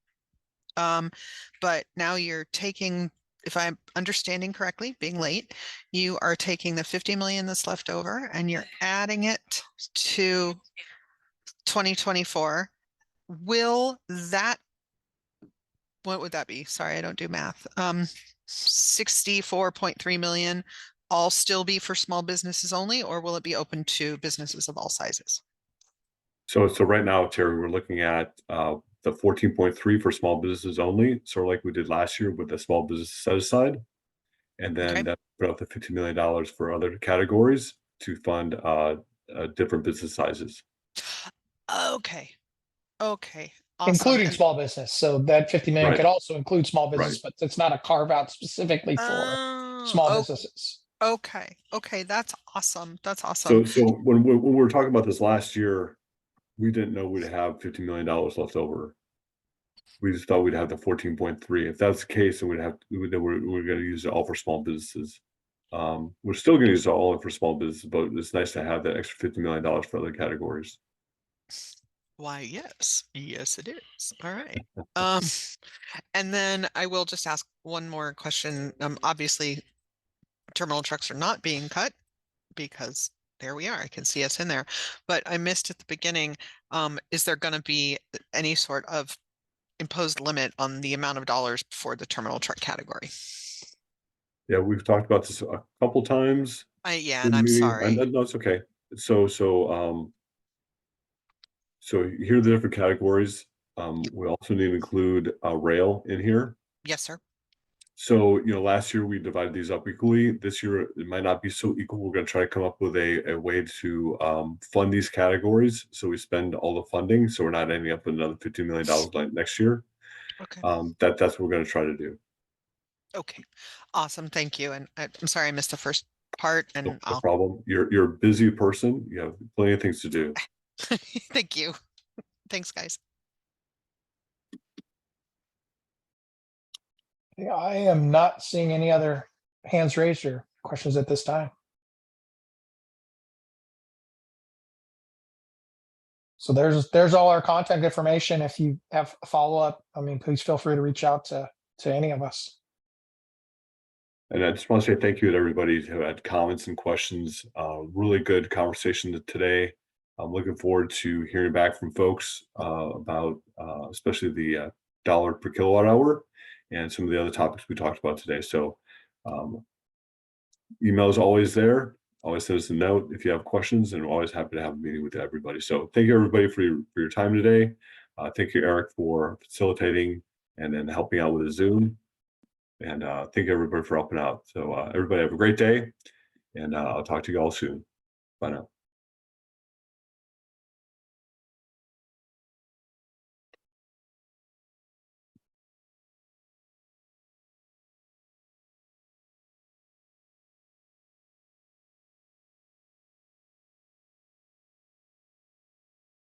But now you're taking, if I'm understanding correctly, being late, you are taking the 50 million that's left over and you're adding it to 2024. Will that, what would that be? Sorry, I don't do math. 64.3 million all still be for small businesses only, or will it be open to businesses of all sizes? So right now, Terry, we're looking at the 14.3 for small businesses only, sort of like we did last year with the small business set aside. And then that put out the $50 million for other categories to fund different business sizes. Okay. Okay. Awesome. Including small business. So that 50 million could also include small business, Right. but it's not a carve out specifically for small businesses. Okay. Okay. That's awesome. That's awesome. So when we were talking about this last year, we didn't know we'd have $50 million left over. We just thought we'd have the 14.3. If that's the case, then we're going to use it all for small businesses. We're still going to use it all for small businesses, but it's nice to have that extra $50 million for other categories. Why, yes. Yes, it is. All right. And then I will just ask one more question. Obviously, terminal trucks are not being cut because there we are. I can see us in there, but I missed at the beginning. Is there going to be any sort of imposed limit on the amount of dollars for the terminal truck category? Yeah, we've talked about this a couple times. Yeah, and I'm sorry. No, it's okay. So here are the different categories. We also need to include rail in here. Yes, sir. So, last year we divided these up equally. This year it might not be so equal. We're going to try to come up with a way to fund these categories. So we spend all the funding. So we're not ending up with another $15 million like next year. Okay. That's what we're going to try to do. Okay. Awesome. Thank you. And I'm sorry I missed the first part. And No problem. You're a busy person. You have plenty of things to do. Thank you. Thanks, guys. Yeah, I am not seeing any other hands raised or questions at this time. So there's all our contact information. If you have a follow-up, please feel free to reach out to any of us. And I just want to say thank you to everybody who had comments and questions. Really good conversation today. I'm looking forward to hearing back from folks about especially the dollar per kilowatt hour and some of the other topics we talked about today. So email is always there. Always send us a note if you have questions, and we're always happy to have a meeting with everybody. So thank you everybody for your time today. Thank you, Eric, for facilitating and then helping out with the Zoom. And thank you everybody for helping out. So everybody have a great day, and I'll talk to you all soon. Bye now.